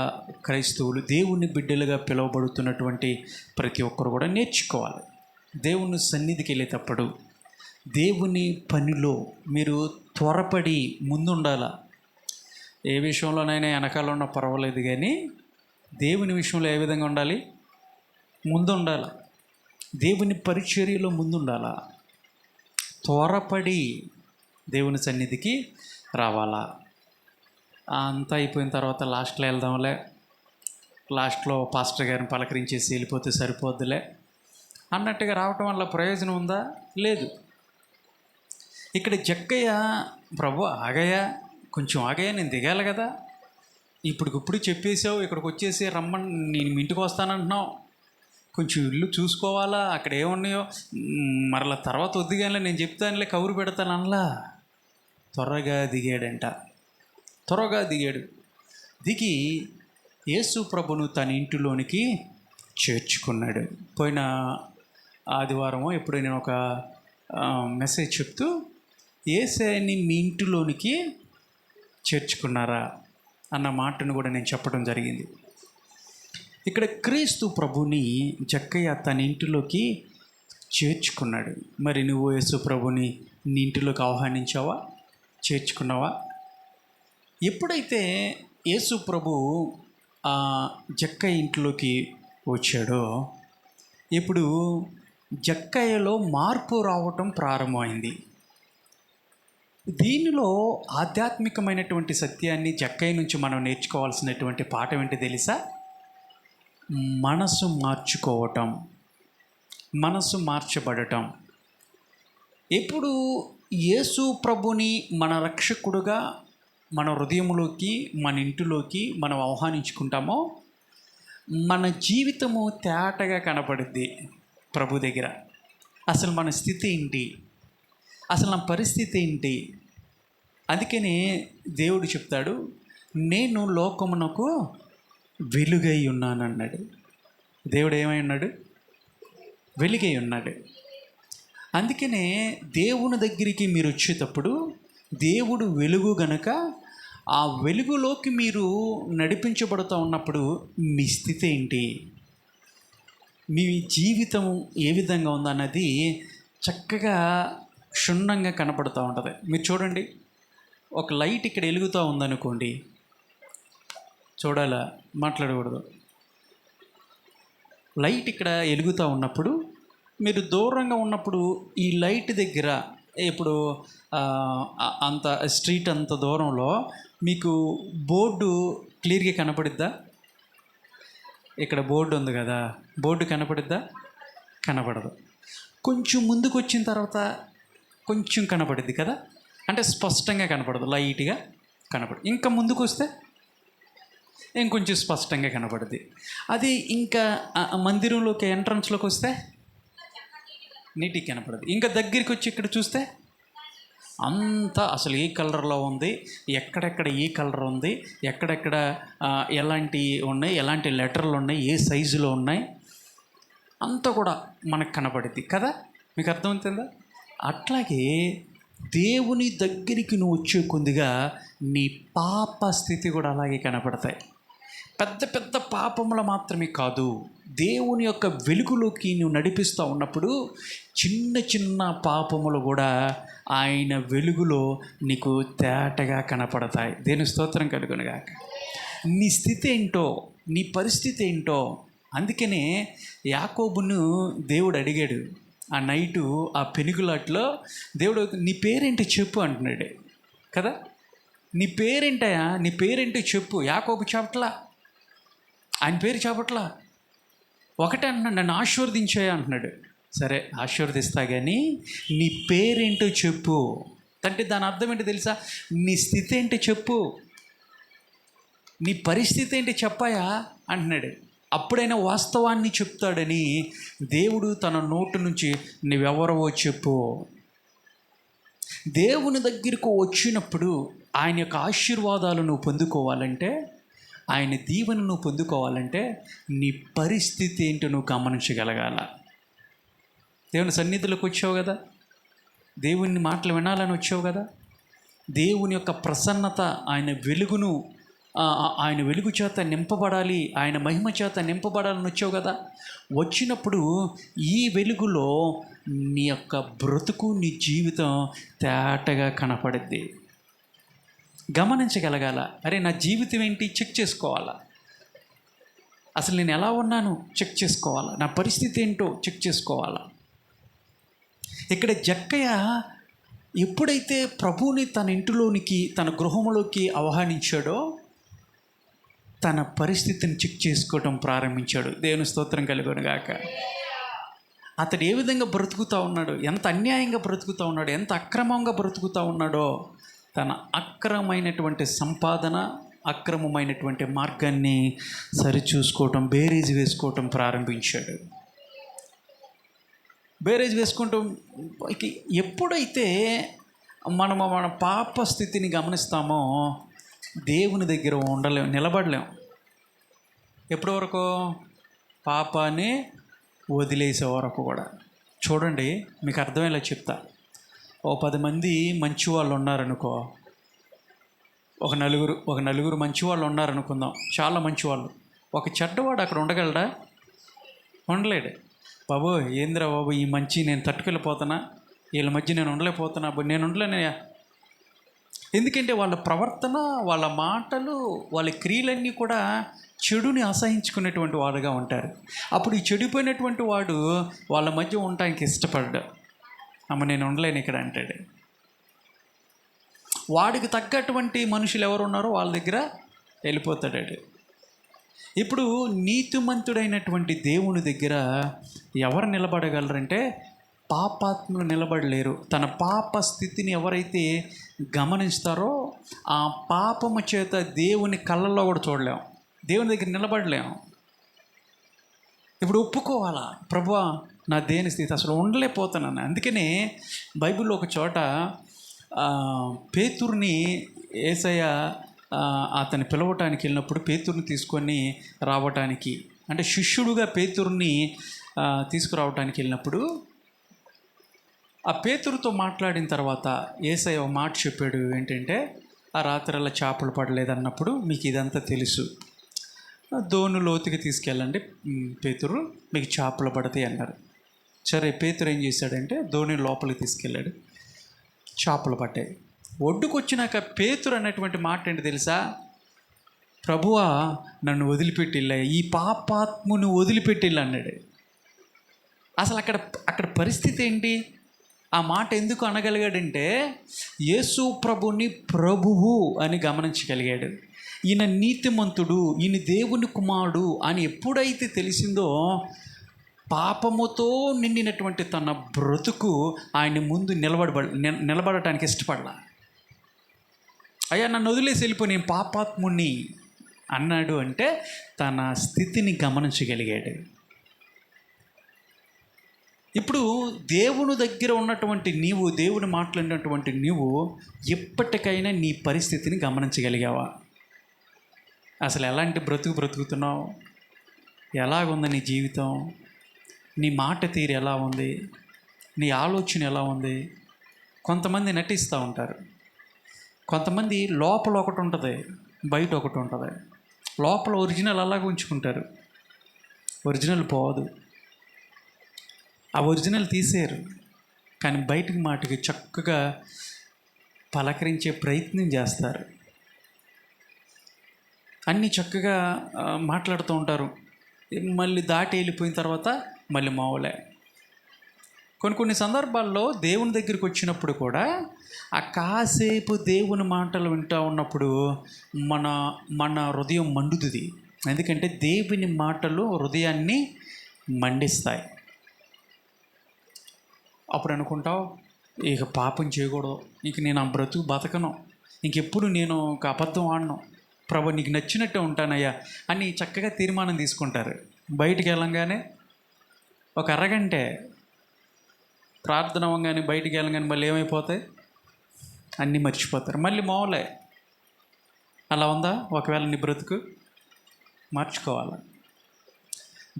క్రైస్తవులు, దేవుని బిడ్డలుగా పిలువబడుతున్నటువంటి ప్రతి ఒక్కరు కూడా నేర్చుకోవాలి. దేవుని సన్నిధికి వెళ్ళేటప్పుడు దేవుని పనిలో మీరు త్వరపడి ముందుండాల. ఏ విషయంలోనైనా వెనకాల ఉన్న పర్వాలేదు, కానీ దేవుని విషయంలో ఏ విధంగా ఉండాలి? ముందుండాలి. దేవుని పరిచర్యలో ముందుండాల. త్వరపడి దేవుని సన్నిధికి రావాలా. అంతా అయిపోయిన తర్వాత లాస్ట్లో వెళ్దాంలే, లాస్ట్లో పాస్టర్ గారిని పలకరించేసి వెళ్ళిపోతే సరిపోద్దులే అన్నట్టుగా రావటం వల్ల ప్రయోజనం ఉందా? లేదు. ఇక్కడ జక్కయ్య, ప్రభు ఆగయ్యా, కొంచెం ఆగయ్యా, నేను దిగాలి కదా, ఇప్పటికిప్పుడు చెప్పేసావు, ఇక్కడికి వచ్చేసి రమ్మని, నేను మీ ఇంటికి వస్తానంటున్నావు, కొంచెం ఇల్లు చూసుకోవాలా, అక్కడ ఏమున్నాయో మరలా తర్వాత వద్దుగానే నేను చెప్తానులే, కబురు పెడతాను అనలా. త్వరగా దిగాడు. దిగి యేసు ప్రభును తన ఇంటిలోనికి చేర్చుకున్నాడు. పోయిన ఆదివారమో ఎప్పుడు నేను ఒక మెసేజ్ చెప్తూ, యేసయ్యని మీ ఇంటిలోనికి చేర్చుకున్నారా అన్న మాటను కూడా నేను చెప్పడం జరిగింది. ఇక్కడ క్రీస్తు ప్రభుని జక్కయ్య తన ఇంటిలోకి చేర్చుకున్నాడు. మరి నువ్వు యేసు ప్రభుని నీ ఇంటిలోకి ఆహ్వానించావా? చేర్చుకున్నావా? ఎప్పుడైతే యేసు ప్రభు జక్కయ్య ఇంట్లోకి వచ్చాడో, ఇప్పుడు జక్కయ్యలో మార్పు రావటం ప్రారంభమైంది. దీనిలో ఆధ్యాత్మికమైనటువంటి సత్యాన్ని జక్కయ్య నుంచి మనం నేర్చుకోవాల్సినటువంటి పాఠం ఏంటి తెలుసా? మనసు మార్చుకోవటం, మనసు మార్చబడటం. ఎప్పుడు యేసు ప్రభుని మన రక్షకుడుగా మన హృదయంలోకి, మన ఇంటిలోకి మనం ఆహ్వానించుకుంటామో మన జీవితము తేటగా కనపడుద్ది ప్రభు దగ్గర. అసలు మన స్థితి ఏంటి, అసలు నా పరిస్థితి ఏంటి? అందుకనే దేవుడు చెప్తాడు, నేను లోకమునకు వెలుగై ఉన్నానన్నాడు. దేవుడు ఏమై ఉన్నాడు? వెలుగై ఉన్నాడు. అందుకనే దేవుని దగ్గరికి మీరు వచ్చేటప్పుడు దేవుడు వెలుగు గనుక ఆ వెలుగులోకి మీరు నడిపించబడుతూ ఉన్నప్పుడు మీ స్థితి ఏంటి, మీ జీవితం ఏ విధంగా ఉందన్నది చక్కగా క్షుణ్ణంగా కనపడుతూ ఉంటుంది. మీరు చూడండి, ఒక లైట్ ఇక్కడ వెలుగుతూ ఉందనుకోండి, చూడాలా, మాట్లాడకూడదు. లైట్ ఇక్కడ వెలుగుతూ ఉన్నప్పుడు మీరు దూరంగా ఉన్నప్పుడు ఈ లైట్ దగ్గర ఇప్పుడు అంత స్ట్రీట్ అంత దూరంలో మీకు బోర్డు క్లియర్గా కనపడిద్దా? ఇక్కడ బోర్డు ఉంది కదా, బోర్డు కనపడిద్దా? కనపడదు. కొంచెం ముందుకు వచ్చిన తర్వాత కొంచెం కనపడిద్ది కదా, అంటే స్పష్టంగా కనపడదు, లైట్గా కనపడదు. ఇంకా ముందుకు వస్తే ఇంకొంచెం స్పష్టంగా కనపడుద్ది. అది ఇంకా మందిరంలోకి ఎంట్రన్స్లోకి వస్తే నీటికి కనపడదు. ఇంకా దగ్గరికి వచ్చి ఇక్కడ చూస్తే అంతా అసలు ఏ కలర్లో ఉంది, ఎక్కడెక్కడ ఏ కలర్ ఉంది, ఎక్కడెక్కడ ఎలాంటి ఉన్నాయి, ఎలాంటి లెటర్లు ఉన్నాయి, ఏ సైజులో ఉన్నాయి, అంతా కూడా మనకు కనపడుద్ది కదా. మీకు అర్థమవుతుందా? అట్లాగే దేవుని దగ్గరికి నువ్వు వచ్చే కొద్దిగా నీ పాప స్థితి కూడా అలాగే కనపడతాయి. పెద్ద పెద్ద పాపములు మాత్రమే కాదు, దేవుని యొక్క వెలుగులోకి నువ్వు నడిపిస్తూ ఉన్నప్పుడు చిన్న చిన్న పాపములు కూడా ఆయన వెలుగులో నీకు తేటగా కనపడతాయి. దేవుని స్తోత్రం కలుగునుగాక. నీ స్థితి ఏంటో, నీ పరిస్థితి ఏంటో. అందుకనే యాకోబును దేవుడు అడిగాడు ఆ నైటు, ఆ పెనుగులాట్లో దేవుడు, నీ పేరేంటో చెప్పు అంటున్నాడు కదా. నీ పేరేంటయా, నీ పేరేంటో చెప్పు. యాకోబు చెప్పట్లా, ఆయన పేరు చెప్పట్లా, ఒకటే అంటున్నాడు, నన్ను ఆశీర్వదించాయా అంటున్నాడు. సరే ఆశీర్వదిస్తా, కానీ నీ పేరేంటో చెప్పు అంటే దాని అర్థం ఏంటో తెలుసా? నీ స్థితి ఏంటో చెప్పు, నీ పరిస్థితి ఏంటి చెప్పాయా అంటున్నాడు. అప్పుడైనా వాస్తవాన్ని చెప్తాడని దేవుడు తన నోటు నుంచి నువ్వెవరవో చెప్పు. దేవుని దగ్గరకు వచ్చినప్పుడు ఆయన యొక్క ఆశీర్వాదాలు నువ్వు పొందుకోవాలంటే, ఆయన దీవెన నువ్వు పొందుకోవాలంటే నీ పరిస్థితి ఏంటో నువ్వు గమనించగలగాల. దేవుని సన్నిధిలోకి వచ్చావు కదా, దేవుని మాటలు వినాలని వచ్చావు కదా, దేవుని యొక్క ప్రసన్నత, ఆయన వెలుగును, ఆయన వెలుగు చేత నింపబడాలి, ఆయన మహిమ చేత నింపబడాలని వచ్చావు కదా. వచ్చినప్పుడు ఈ వెలుగులో నీ యొక్క బ్రతుకు, నీ జీవితం తేటగా కనపడుద్ది. గమనించగలగాల. అరే నా జీవితం ఏంటి చెక్ చేసుకోవాలా, అసలు నేను ఎలా ఉన్నాను చెక్ చేసుకోవాలా, నా పరిస్థితి ఏంటో చెక్ చేసుకోవాలా. ఇక్కడ జక్కయ్య ఎప్పుడైతే ప్రభువుని తన ఇంటిలోనికి, తన గృహంలోకి ఆహ్వానించాడో తన పరిస్థితిని చెక్ చేసుకోవటం ప్రారంభించాడు. దేవుని స్తోత్రం కలుగునుగాక. అతడు ఏ విధంగా బ్రతుకుతూ ఉన్నాడు, ఎంత అన్యాయంగా బ్రతుకుతూ ఉన్నాడు, ఎంత అక్రమంగా బ్రతుకుతూ ఉన్నాడో, తన అక్రమమైనటువంటి సంపాదన, అక్రమమైనటువంటి మార్గాన్ని సరిచూసుకోవటం, బేరీజ్ వేసుకోవటం ప్రారంభించాడు. బేరీజ్ వేసుకుంటాం. ఎప్పుడైతే మనము మన పాప స్థితిని గమనిస్తామో దేవుని దగ్గర ఉండలేం, నిలబడలేం. ఎప్పటి వరకు? పాపాన్ని వదిలేసే వరకు కూడా. చూడండి, మీకు అర్థమయ్యేలా చెప్తా. ఓ 10 మంది మంచి వాళ్ళు ఉన్నారనుకో, ఒక నలుగురు మంచి వాళ్ళు ఉన్నారనుకుందాం, చాలా మంచి వాళ్ళు. ఒక చెడ్డవాడు అక్కడ ఉండగలడా? ఉండలేడు. బాబు ఏంద్రా బాబు ఈ మంచి నేను తట్టుకెళ్ళిపోతున్నా, వీళ్ళ మధ్య నేను ఉండలేకపోతున్నా, నేను ఉండలేనయ్యా. ఎందుకంటే వాళ్ళ ప్రవర్తన, వాళ్ళ మాటలు, వాళ్ళ క్రియలన్నీ కూడా చెడుని అసహించుకునేటువంటి వాడుగా ఉంటారు. అప్పుడు ఈ చెడిపోయినటువంటి వాడు వాళ్ళ మధ్య ఉండటానికి ఇష్టపడ్డా, అమ్మ నేను ఉండలేను ఇక్కడ అంటాడు. వాడికి తగ్గటువంటి మనుషులు ఎవరు ఉన్నారో వాళ్ళ దగ్గర వెళ్ళిపోతాడు. ఇప్పుడు నీతిమంతుడైనటువంటి దేవుని దగ్గర ఎవరు నిలబడగలరంటే పాపాత్ములు నిలబడలేరు. తన పాప స్థితిని ఎవరైతే గమనిస్తారో ఆ పాపము చేత దేవుని కళ్ళల్లో కూడా చూడలేం, దేవుని దగ్గర నిలబడలేం. ఇప్పుడు ఒప్పుకోవాలా, ప్రభువా నా దేని స్థితి అసలు ఉండలేకపోతున్నాను. అందుకనే బైబిల్లో ఒక చోట పేతురుని యేసయ్య అతన్ని పిలవటానికి వెళ్ళినప్పుడు పేతురుని తీసుకొని రావటానికి, అంటే శిష్యుడుగా పేతురుని తీసుకురావటానికి వెళ్ళినప్పుడు ఆ పేతురుతో మాట్లాడిన తర్వాత యేసయ్య ఒక మాట చెప్పాడు. ఏంటంటే, ఆ రాత్రల్లా చేపలు పడలేదన్నప్పుడు మీకు ఇదంతా తెలుసు, దోణి లోతుకి తీసుకెళ్ళండి పేతురు, మీకు చేపలు పడతాయి అన్నారు. సరే, పేతురు ఏం చేశాడంటే దోణి లోపలికి తీసుకెళ్ళాడు, చేపలు పట్టాయి. ఒడ్డుకు వచ్చినాక పేతురు అనేటువంటి మాట ఏంటి తెలుసా? ప్రభువా నన్ను వదిలిపెట్టిల్లా, ఈ పాపాత్ముని వదిలిపెట్టిల్లా అన్నాడు. అసలు అక్కడ పరిస్థితి ఏంటి? ఆ మాట ఎందుకు అనగలిగాడంటే యేసు ప్రభుని ప్రభువు అని గమనించగలిగాడు. ఈయన నీతిమంతుడు, ఈయన దేవుని కుమారుడు అని ఎప్పుడైతే తెలిసిందో పాపముతో నిండినటువంటి తన బ్రతుకు ఆయన ముందు నిలబడటానికి ఇష్టపడలా. అయ్యా నన్ను వదిలేసి వెళ్ళిపోయి నేను పాపాత్ముని అన్నాడు. అంటే తన స్థితిని గమనించగలిగాడు. ఇప్పుడు దేవుని దగ్గర ఉన్నటువంటి నీవు, దేవుని మాట్లాడినటువంటి నీవు ఎప్పటికైనా నీ పరిస్థితిని గమనించగలిగావా? అసలు ఎలాంటి బ్రతుకుతున్నావు? ఎలాగుంది నీ జీవితం? నీ మాట తీరు ఎలా ఉంది? నీ ఆలోచన ఎలా ఉంది? కొంతమంది నటిస్తూ ఉంటారు, కొంతమంది లోపల ఒకటి ఉంటుంది, బయట ఒకటి ఉంటుంది. లోపల ఒరిజినల్ అలాగే ఉంచుకుంటారు, ఒరిజినల్ పోదు. ఆ ఒరిజినల్ తీసేరు, కానీ బయటికి మాటకి చక్కగా పలకరించే ప్రయత్నం చేస్తారు, అన్నీ చక్కగా మాట్లాడుతూ ఉంటారు. మళ్ళీ దాటి వెళ్ళిపోయిన తర్వాత మళ్ళీ మామూలే. కొన్ని సందర్భాల్లో దేవుని దగ్గరికి వచ్చినప్పుడు కూడా ఆ కాసేపు దేవుని మాటలు వింటూ ఉన్నప్పుడు మన హృదయం మండుతుంది. ఎందుకంటే దేవుని మాటలు హృదయాన్ని మండిస్తాయి. అప్పుడు అనుకుంటావు, ఇక పాపం చేయకూడదు, ఇంక నేను ఆ బ్రతుకు బతకను, ఇంకెప్పుడు నేను ఒక అబద్ధం ఆడను, ప్రభు నీకు నచ్చినట్టే ఉంటానయ్యా అని చక్కగా తీర్మానం తీసుకుంటారు. బయటికి వెళ్ళంగానే ఒక అరగంటే ప్రార్థన అవ్వగానే బయటికి వెళ్ళగానే మళ్ళీ ఏమైపోతాయి, అన్నీ మర్చిపోతారు, మళ్ళీ మామూలే. అలా ఉందా? ఒకవేళ నీ బ్రతుకు మార్చుకోవాలి.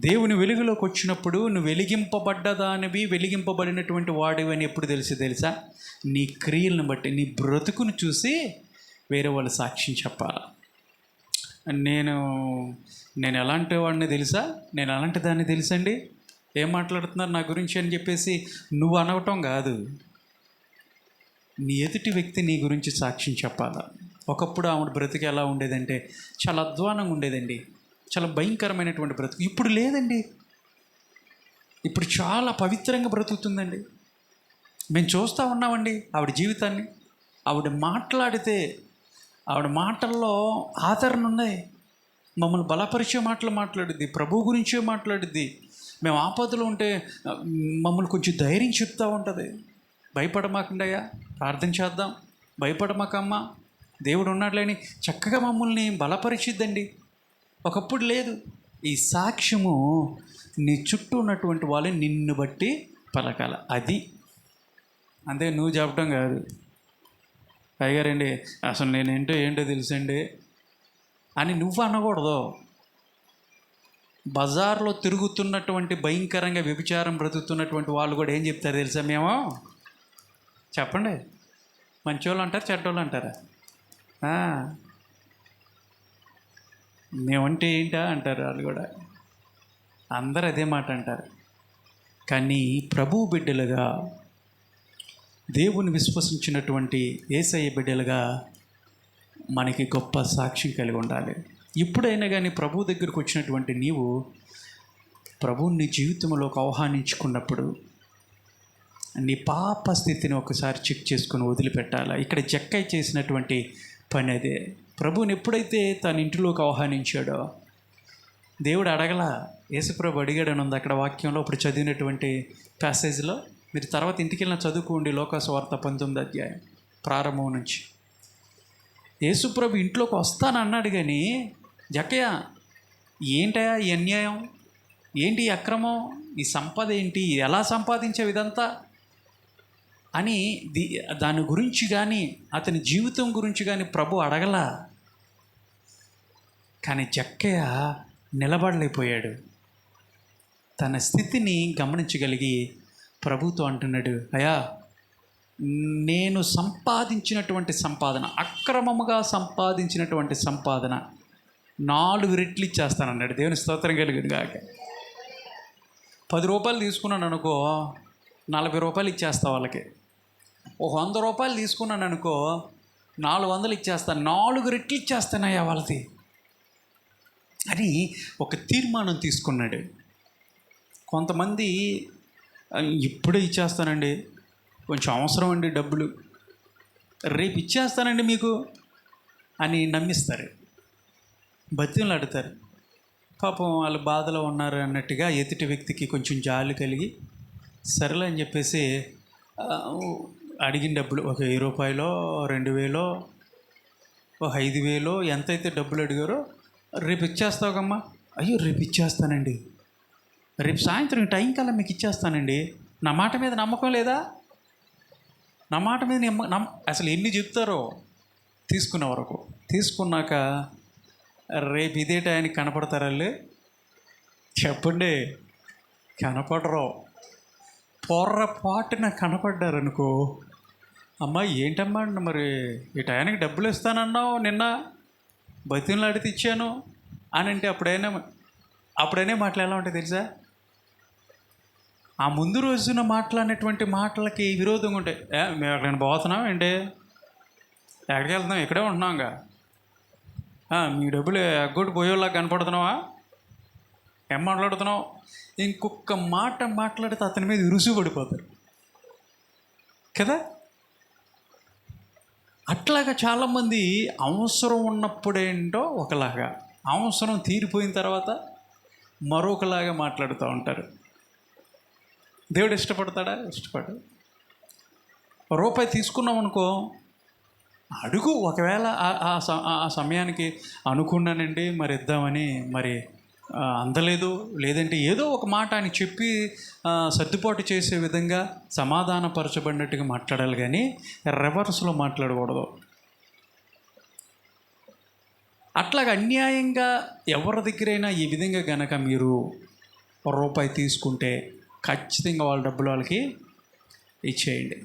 దేవుని వెలుగులోకి వచ్చినప్పుడు నువ్వు వెలిగింపబడ్డదానివి, వెలిగింపబడినటువంటి వాడివి అని ఎప్పుడు తెలుసా? నీ క్రియలను బట్టి, నీ బ్రతుకును చూసి వేరే వాళ్ళు సాక్ష్యం చెప్పాలి. నేను ఎలాంటి వాడిని తెలుసా, నేను అలాంటి దాన్ని తెలుసండి, ఏం మాట్లాడుతున్నారు నా గురించి అని చెప్పేసి నువ్వు అనవటం కాదు, నీ ఎదుటి వ్యక్తి నీ గురించి సాక్ష్యం చెప్పాలా. ఒకప్పుడు ఆవిడ బ్రతుకు ఎలా ఉండేదంటే చాలా అధ్వానంగా ఉండేదండి, చాలా భయంకరమైనటువంటి బ్రతుకు. ఇప్పుడు లేదండి, ఇప్పుడు చాలా పవిత్రంగా బ్రతుకుతుందండి. మేము చూస్తూ ఉన్నామండి ఆవిడ జీవితాన్ని. ఆవిడ మాట్లాడితే ఆవిడ మాటల్లో ఆదరణ ఉన్నాయి, మమ్మల్ని బలపరిచే మాటలు మాట్లాడిద్ది, ప్రభువు గురించే మాట్లాడిద్ది. మేము ఆపదలో ఉంటే మమ్మల్ని కొంచెం ధైర్యం చెప్తూ ఉంటుంది. భయపడమాకండయ్యా, ప్రార్థన చేద్దాం, భయపడమాకమ్మా, దేవుడు ఉన్నాడులేని చక్కగా మమ్మల్ని బలపరిచిద్దండి. ఒకప్పుడు లేదు. ఈ సాక్ష్యము నీ చుట్టూ ఉన్నటువంటి వాళ్ళు నిన్ను బట్టి పలకాల. అది అంతే, నువ్వు చెప్పడం కాదు. పైగారండి అసలు ఏంటో తెలుసండి అని నువ్వు అనకూడదు. బజార్లో తిరుగుతున్నటువంటి భయంకరంగా వ్యభిచారం బ్రతుకుతున్నటువంటి వాళ్ళు కూడా ఏం చెప్తారు తెలుసా? మేము చెప్పండి, మంచోళ్ళు అంటారు, చెడ్డోళ్ళు అంటారా? మేమంటే ఏంటా అంటారు వాళ్ళు కూడా. అందరూ అదే మాట అంటారు. కానీ ప్రభువు బిడ్డలుగా, దేవుని విశ్వసించినటువంటి యేసయ్య బిడ్డలుగా మనకి గొప్ప సాక్ష్యం కలిగి ఉండాలి. ఎప్పుడైనా కానీ ప్రభు దగ్గరకు వచ్చినటువంటి నీవు ప్రభువుని నీ జీవితంలోకి ఆహ్వానించుకున్నప్పుడు నీ పాప స్థితిని ఒకసారి చెక్ చేసుకుని వదిలిపెట్టాలి. ఇక్కడ జక్కయ్య చేసినటువంటి పని అదే. ప్రభువుని ఎప్పుడైతే తన ఇంటిలోకి ఆహ్వానించాడో దేవుడు అడగలా, యేసుప్రభు అడిగాడని ఉంది అక్కడ వాక్యంలో ఇప్పుడు చదివినటువంటి ప్యాసేజ్లో. మీరు తర్వాత ఇంటికి వెళ్ళిన చదువుకోండి, లోకాసువార్త 19వ అధ్యాయం ప్రారంభం నుంచి. యేసుప్రభు ఇంట్లోకి వస్తానన్నాడు కానీ జక్కయ్య ఏంటయా ఈ అన్యాయం, ఏంటి ఈ అక్రమం, ఈ సంపద ఏంటి, ఎలా సంపాదించే ఇదంతా అని దాని గురించి కానీ అతని జీవితం గురించి కానీ ప్రభు అడగలా. కానీ జక్కయ్య నిలబడలేకపోయాడు. తన స్థితిని గమనించగలిగి ప్రభుతో అంటున్నాడు, అయ్యా నేను సంపాదించినటువంటి సంపాదన, అక్రమముగా సంపాదించినటువంటి సంపాదన 4 రెట్లు ఇచ్చేస్తానన్నాడు. దేవుని స్తోత్రం కలిగింది కాక. 10 రూపాయలు తీసుకున్నాను అనుకో 40 రూపాయలు ఇచ్చేస్తా వాళ్ళకి. ఒక 100 రూపాయలు తీసుకున్నాను అనుకో 400 ఇచ్చేస్తాను, 4 రెట్లు ఇచ్చేస్తానయ్యా వాళ్ళది అని ఒక తీర్మానం తీసుకున్నాడు. కొంతమంది ఇప్పుడే ఇచ్చేస్తానండి, కొంచెం అవసరం అండి డబ్బులు, రేపు ఇచ్చేస్తానండి మీకు అని నమ్మిస్తారు, బతిమలాడతారు. పాపం వాళ్ళు బాధలో ఉన్నారు అన్నట్టుగా ఎదుటి వ్యక్తికి కొంచెం జాలి కలిగి సరేలే అని చెప్పేసి అడిగిన డబ్బులు ఒక 1000 రూపాయలో 2000 ఒక 5000 ఎంతైతే డబ్బులు అడిగారో, రేపు ఇచ్చేస్తావుకమ్మా, అయ్యో రేపు ఇచ్చేస్తానండి, రేపు సాయంత్రం టైం కల్లా మీకు ఇచ్చేస్తానండి, నా మాట మీద నమ్మకం లేదా, నా మాట మీద అసలు ఎన్ని చెప్తారో తీసుకున్న వరకు. తీసుకున్నాక రేపు ఇదే టైంకి కనపడతారు వాళ్ళు, చెప్పండి కనపడరు. పొర్రపాటున కనపడ్డారనుకో, అమ్మా ఏంటమ్మా మరి ఈ టైంకి డబ్బులు ఇస్తానన్నావు, నిన్న బతిమలాడితే ఇచ్చాను అని అంటే అప్పుడైనా మాటలు ఎలా ఉంటాయి తెలుసా? ఆ ముందు రోజున మాట్లాడినటువంటి మాటలకి విరోధంగా ఉంటాయి. మేము ఎక్కడైనా పోతున్నాం ఏంటి, ఎక్కడికి వెళ్తున్నాం, ఇక్కడే ఉంటున్నాంగా, మీ డబ్బులు ఎగ్గొట్టి పోయేలా కనపడుతున్నావా, ఏం మాట్లాడుతున్నావు, ఇంకొక మాట మాట్లాడితే అతని మీద ఇరుసు పడిపోతారు కదా. అట్లాగా చాలామంది అవసరం ఉన్నప్పుడేంటో ఒకలాగా, అవసరం తీరిపోయిన తర్వాత మరొకలాగా మాట్లాడుతూ ఉంటారు. దేవుడు ఇష్టపడతాడా? ఇష్టపడు. రూపాయి తీసుకున్నాం అనుకో, అడుగు. ఒకవేళ ఆ సమయానికి అనుకున్నానండి మరి ఇద్దామని, మరి అందలేదు, లేదంటే ఏదో ఒక మాట అని చెప్పి సర్దుబాటు చేసే విధంగా సమాధానపరచబడినట్టుగా మాట్లాడాలి, కానీ రివర్స్లో మాట్లాడకూడదు. అట్లాగా అన్యాయంగా ఎవరి దగ్గరైనా ఈ విధంగా కనుక మీరు రూపాయి తీసుకుంటే ఖచ్చితంగా వాళ్ళ డబ్బులు వాళ్ళకి ఇచ్చేయండి.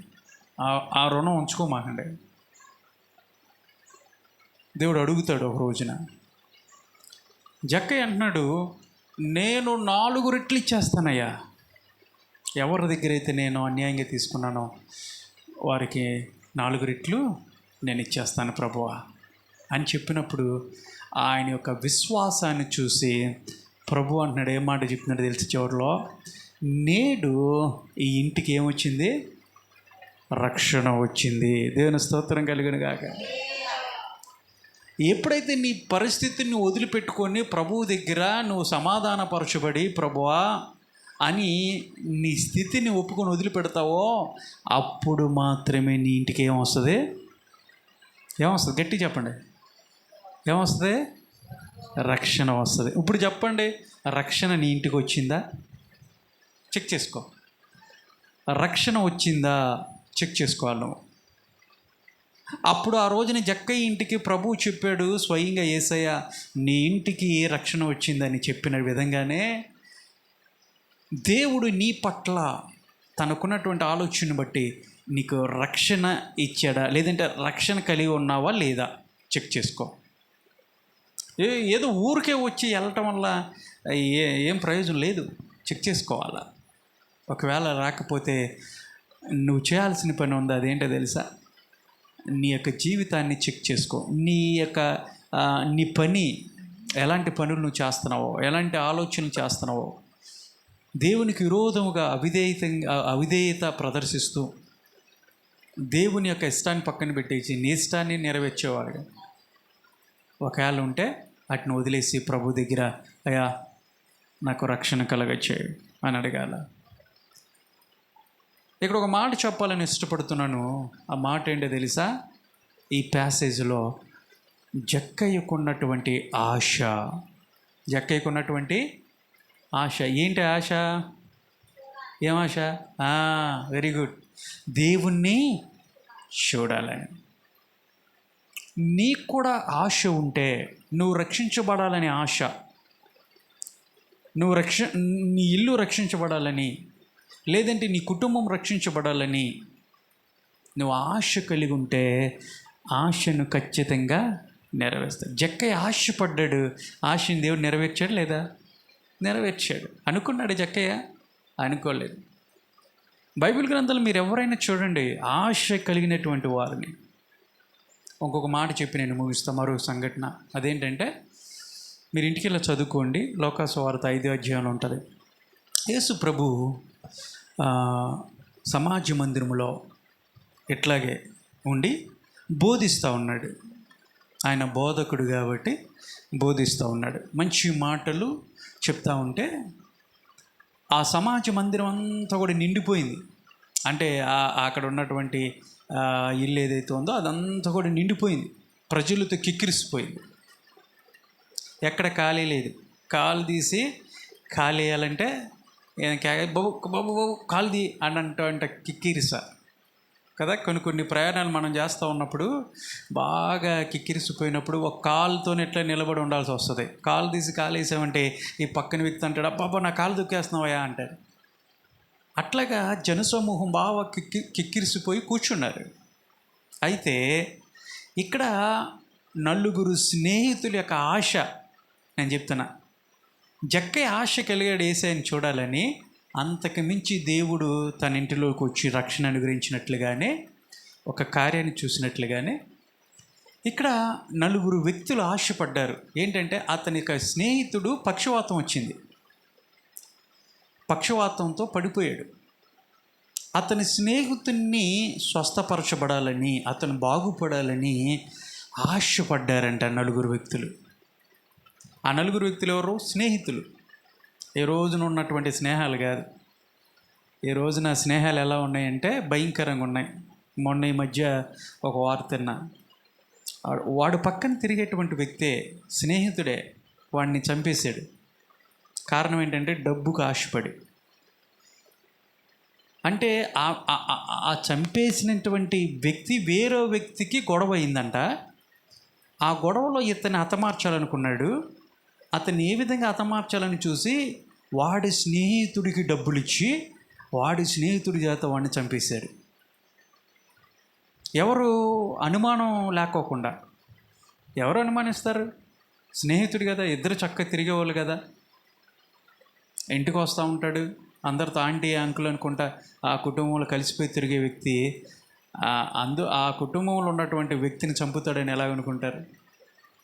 ఆ రుణం ఉంచుకోమాకండి. దేవుడు అడుగుతాడు ఒక రోజున. జక్కయ్య అంటున్నాడు, నేను 4 రెట్లు ఇచ్చేస్తానయ్యా, ఎవరి దగ్గర అయితే నేను అన్యాయంగా తీసుకున్నానో వారికి 4 రెట్లు నేను ఇచ్చేస్తాను ప్రభువా అని చెప్పినప్పుడు ఆయన యొక్క విశ్వాసాన్ని చూసి ప్రభు అంటున్నాడు, ఏం మాట చెప్తున్నాడు తెలిసి చివరిలో, నేడు ఈ ఇంటికి ఏమొచ్చింది? రక్షణ వచ్చింది. దేవుని స్తోత్రం కలుగును గాక. ఎప్పుడైతే నీ పరిస్థితిని వదిలిపెట్టుకొని ప్రభువు దగ్గర నువ్వు సమాధానపరచబడి ప్రభువా అని నీ స్థితిని ఒప్పుకొని వదిలిపెడతావో అప్పుడు మాత్రమే నీ ఇంటికి ఏమొస్తుంది? ఏమొస్తుంది? గట్టి చెప్పండి, ఏమొస్తుంది? రక్షణ వస్తుంది. ఇప్పుడు చెప్పండి, రక్షణ నీ ఇంటికి వచ్చిందా? చెక్ చేసుకో. రక్షణ వచ్చిందా చెక్ చేసుకోవాలి నువ్వు. అప్పుడు ఆ రోజున జక్కయ్య ఇంటికి ప్రభువు చెప్పాడు స్వయంగా, యేసయ్య నీ ఇంటికి రక్షణ వచ్చిందని చెప్పిన విధంగానే దేవుడు నీ పట్ల తనకున్నటువంటి ఆలోచనను బట్టి నీకు రక్షణ ఇచ్చాడా, లేదంటే రక్షణ కలిగి ఉన్నావా లేదా చెక్ చేసుకో. ఏదో ఊరికే వచ్చి వెళ్ళటం వల్ల ఏం ప్రయోజనం లేదు. చెక్ చేసుకోవాలా. ఒకవేళ రాకపోతే నువ్వు చేయాల్సిన పని ఉంది. అదేంటో తెలుసా? నీ యొక్క జీవితాన్ని చెక్ చేసుకో. నీ పని, ఎలాంటి పనులు నువ్వు చేస్తున్నావో, ఎలాంటి ఆలోచనలు చేస్తున్నావో, దేవునికి విరోధముగా అవిధేయత ప్రదర్శిస్తూ దేవుని యొక్క ఇష్టాన్ని పక్కన పెట్టేసి నీ ఇష్టాన్ని నెరవేర్చేవాడుగా ఒకవేళ ఉంటే వాటిని వదిలేసి ప్రభు దగ్గర, అయ్యా నాకు రక్షణ కలగచ్చేయి అని అడగాల. ఇక్కడ ఒక మాట చెప్పాలని ఇష్టపడుతున్నాను. ఆ మాట ఏంటో తెలుసా? ఈ ప్యాసేజ్లో జక్కయ్యకున్నటువంటి ఆశ, జక్కయ్యకున్నటువంటి ఆశ ఏంటి? ఆశ ఏం ఆశ? వెరీ గుడ్, దేవుణ్ణి చూడాలని. నీకు కూడా ఆశ ఉంటే, నువ్వు రక్షించబడాలని ఆశ, నీ ఇల్లు రక్షించబడాలని, లేదంటే నీ కుటుంబం రక్షించబడాలని నువ్వు ఆశ కలిగి ఉంటే ఆశను ఖచ్చితంగా నెరవేర్స్తాడు. జక్కయ్య ఆశపడ్డాడు, ఆశని దేవుడు నెరవేర్చాడు లేదా? నెరవేర్చాడు. అనుకున్నాడు జక్కయ్య? అనుకోలేదు. బైబిల్ గ్రంథాలు మీరు ఎవరైనా చూడండి, ఆశ కలిగినటువంటి వారిని. ఇంకొక మాట చెప్పి నేను ముగిస్తాను, మరో సంఘటన. అదేంటంటే, మీరు ఇంటికి వెళ్ళి చదువుకోండి, లోకాసువార్త 5వ అధ్యాయంలో ఉంటుంది. యేసు ప్రభు సమాజ మందిరంలో ఇట్లాగే ఉండి బోధిస్తూ ఉన్నాడు. ఆయన బోధకుడు కాబట్టి బోధిస్తూ ఉన్నాడు. మంచి మాటలు చెప్తా ఉంటే ఆ సమాజ మందిరం అంతా కూడా నిండిపోయింది. అంటే అక్కడ ఉన్నటువంటి ఇల్లు ఏదైతే ఉందో అదంతా కూడా నిండిపోయింది, ప్రజలతో కిక్కిరిసిపోయింది. ఎక్కడ ఖాళీ లేదు. కాలు తీసి ఖాళీ వేయాలంటే బాబు బాబు బాబు కాలు తీ అంట కిక్కిరిస కదా. కొన్ని ప్రయాణాలు మనం చేస్తూ ఉన్నప్పుడు బాగా కిక్కిరిసిపోయినప్పుడు ఒక కాలుతో ఎట్లా నిలబడి ఉండాల్సి వస్తుంది. కాలు తీసి కాలు వేసామంటే ఈ పక్కన వ్యక్తి అంటాడు, అబ్బాబా నా కాలు దొక్కేస్తున్నావా అంటాడు. అట్లాగా జనసమూహం బాగా కిక్కిరిసిపోయి కూర్చున్నారు. అయితే ఇక్కడ నలుగురు స్నేహితుల యొక్క ఆశ నేను చెప్తున్నా. జక్కయ్య ఆశ కలిగాడు యేసయ్యని చూడాలని. అంతకు మించి దేవుడు తన ఇంటిలోకి వచ్చి రక్షణ అనుగ్రహించినట్లుగానే, ఒక కార్యాన్ని చూసినట్లుగానే ఇక్కడ నలుగురు వ్యక్తులు ఆశపడ్డారు. ఏంటంటే, అతని యొక్క స్నేహితుడు పక్షవాతం వచ్చింది, పక్షవాతంతో పడిపోయాడు. అతని స్నేహితుడిని స్వస్థపరచబడాలని, అతను బాగుపడాలని ఆశపడ్డారంట నలుగురు వ్యక్తులు. ఆ నలుగురు వ్యక్తులు ఎవరు? స్నేహితులు. ఏ రోజున ఉన్నటువంటి స్నేహాలు కాదు. ఈ రోజున స్నేహాలు ఎలా ఉన్నాయంటే భయంకరంగా ఉన్నాయి. మొన్న ఈ మధ్య ఒక వార్త విన్నా. వాడు పక్కన తిరిగేటువంటి వ్యక్తే, స్నేహితుడే, వాడిని చంపేశాడు. కారణం ఏంటంటే డబ్బుకు ఆశపడి. అంటే ఆ చంపేసినటువంటి వ్యక్తి వేరే వ్యక్తికి గొడవ అయిందంట. ఆ గొడవలో ఇతన్ని హతమార్చాలనుకున్నాడు. అతన్ని ఏ విధంగా హతమార్చాలని చూసి వాడి స్నేహితుడికి డబ్బులు ఇచ్చి వాడి స్నేహితుడి చేత వాడిని చంపేశాడు. ఎవరు అనుమానం లేకోకుండా. ఎవరు అనుమానిస్తారు? స్నేహితుడు కదా, ఇద్దరు చక్కగా తిరిగేవాళ్ళు కదా. ఇంటికి వస్తూ ఉంటాడు, అందరితో ఆంటీ అంకుల్ అనుకుంటా ఆ కుటుంబంలో కలిసిపోయి తిరిగే వ్యక్తి ఆ కుటుంబంలో ఉన్నటువంటి వ్యక్తిని చంపుతాడని ఎలాగనుకుంటారు?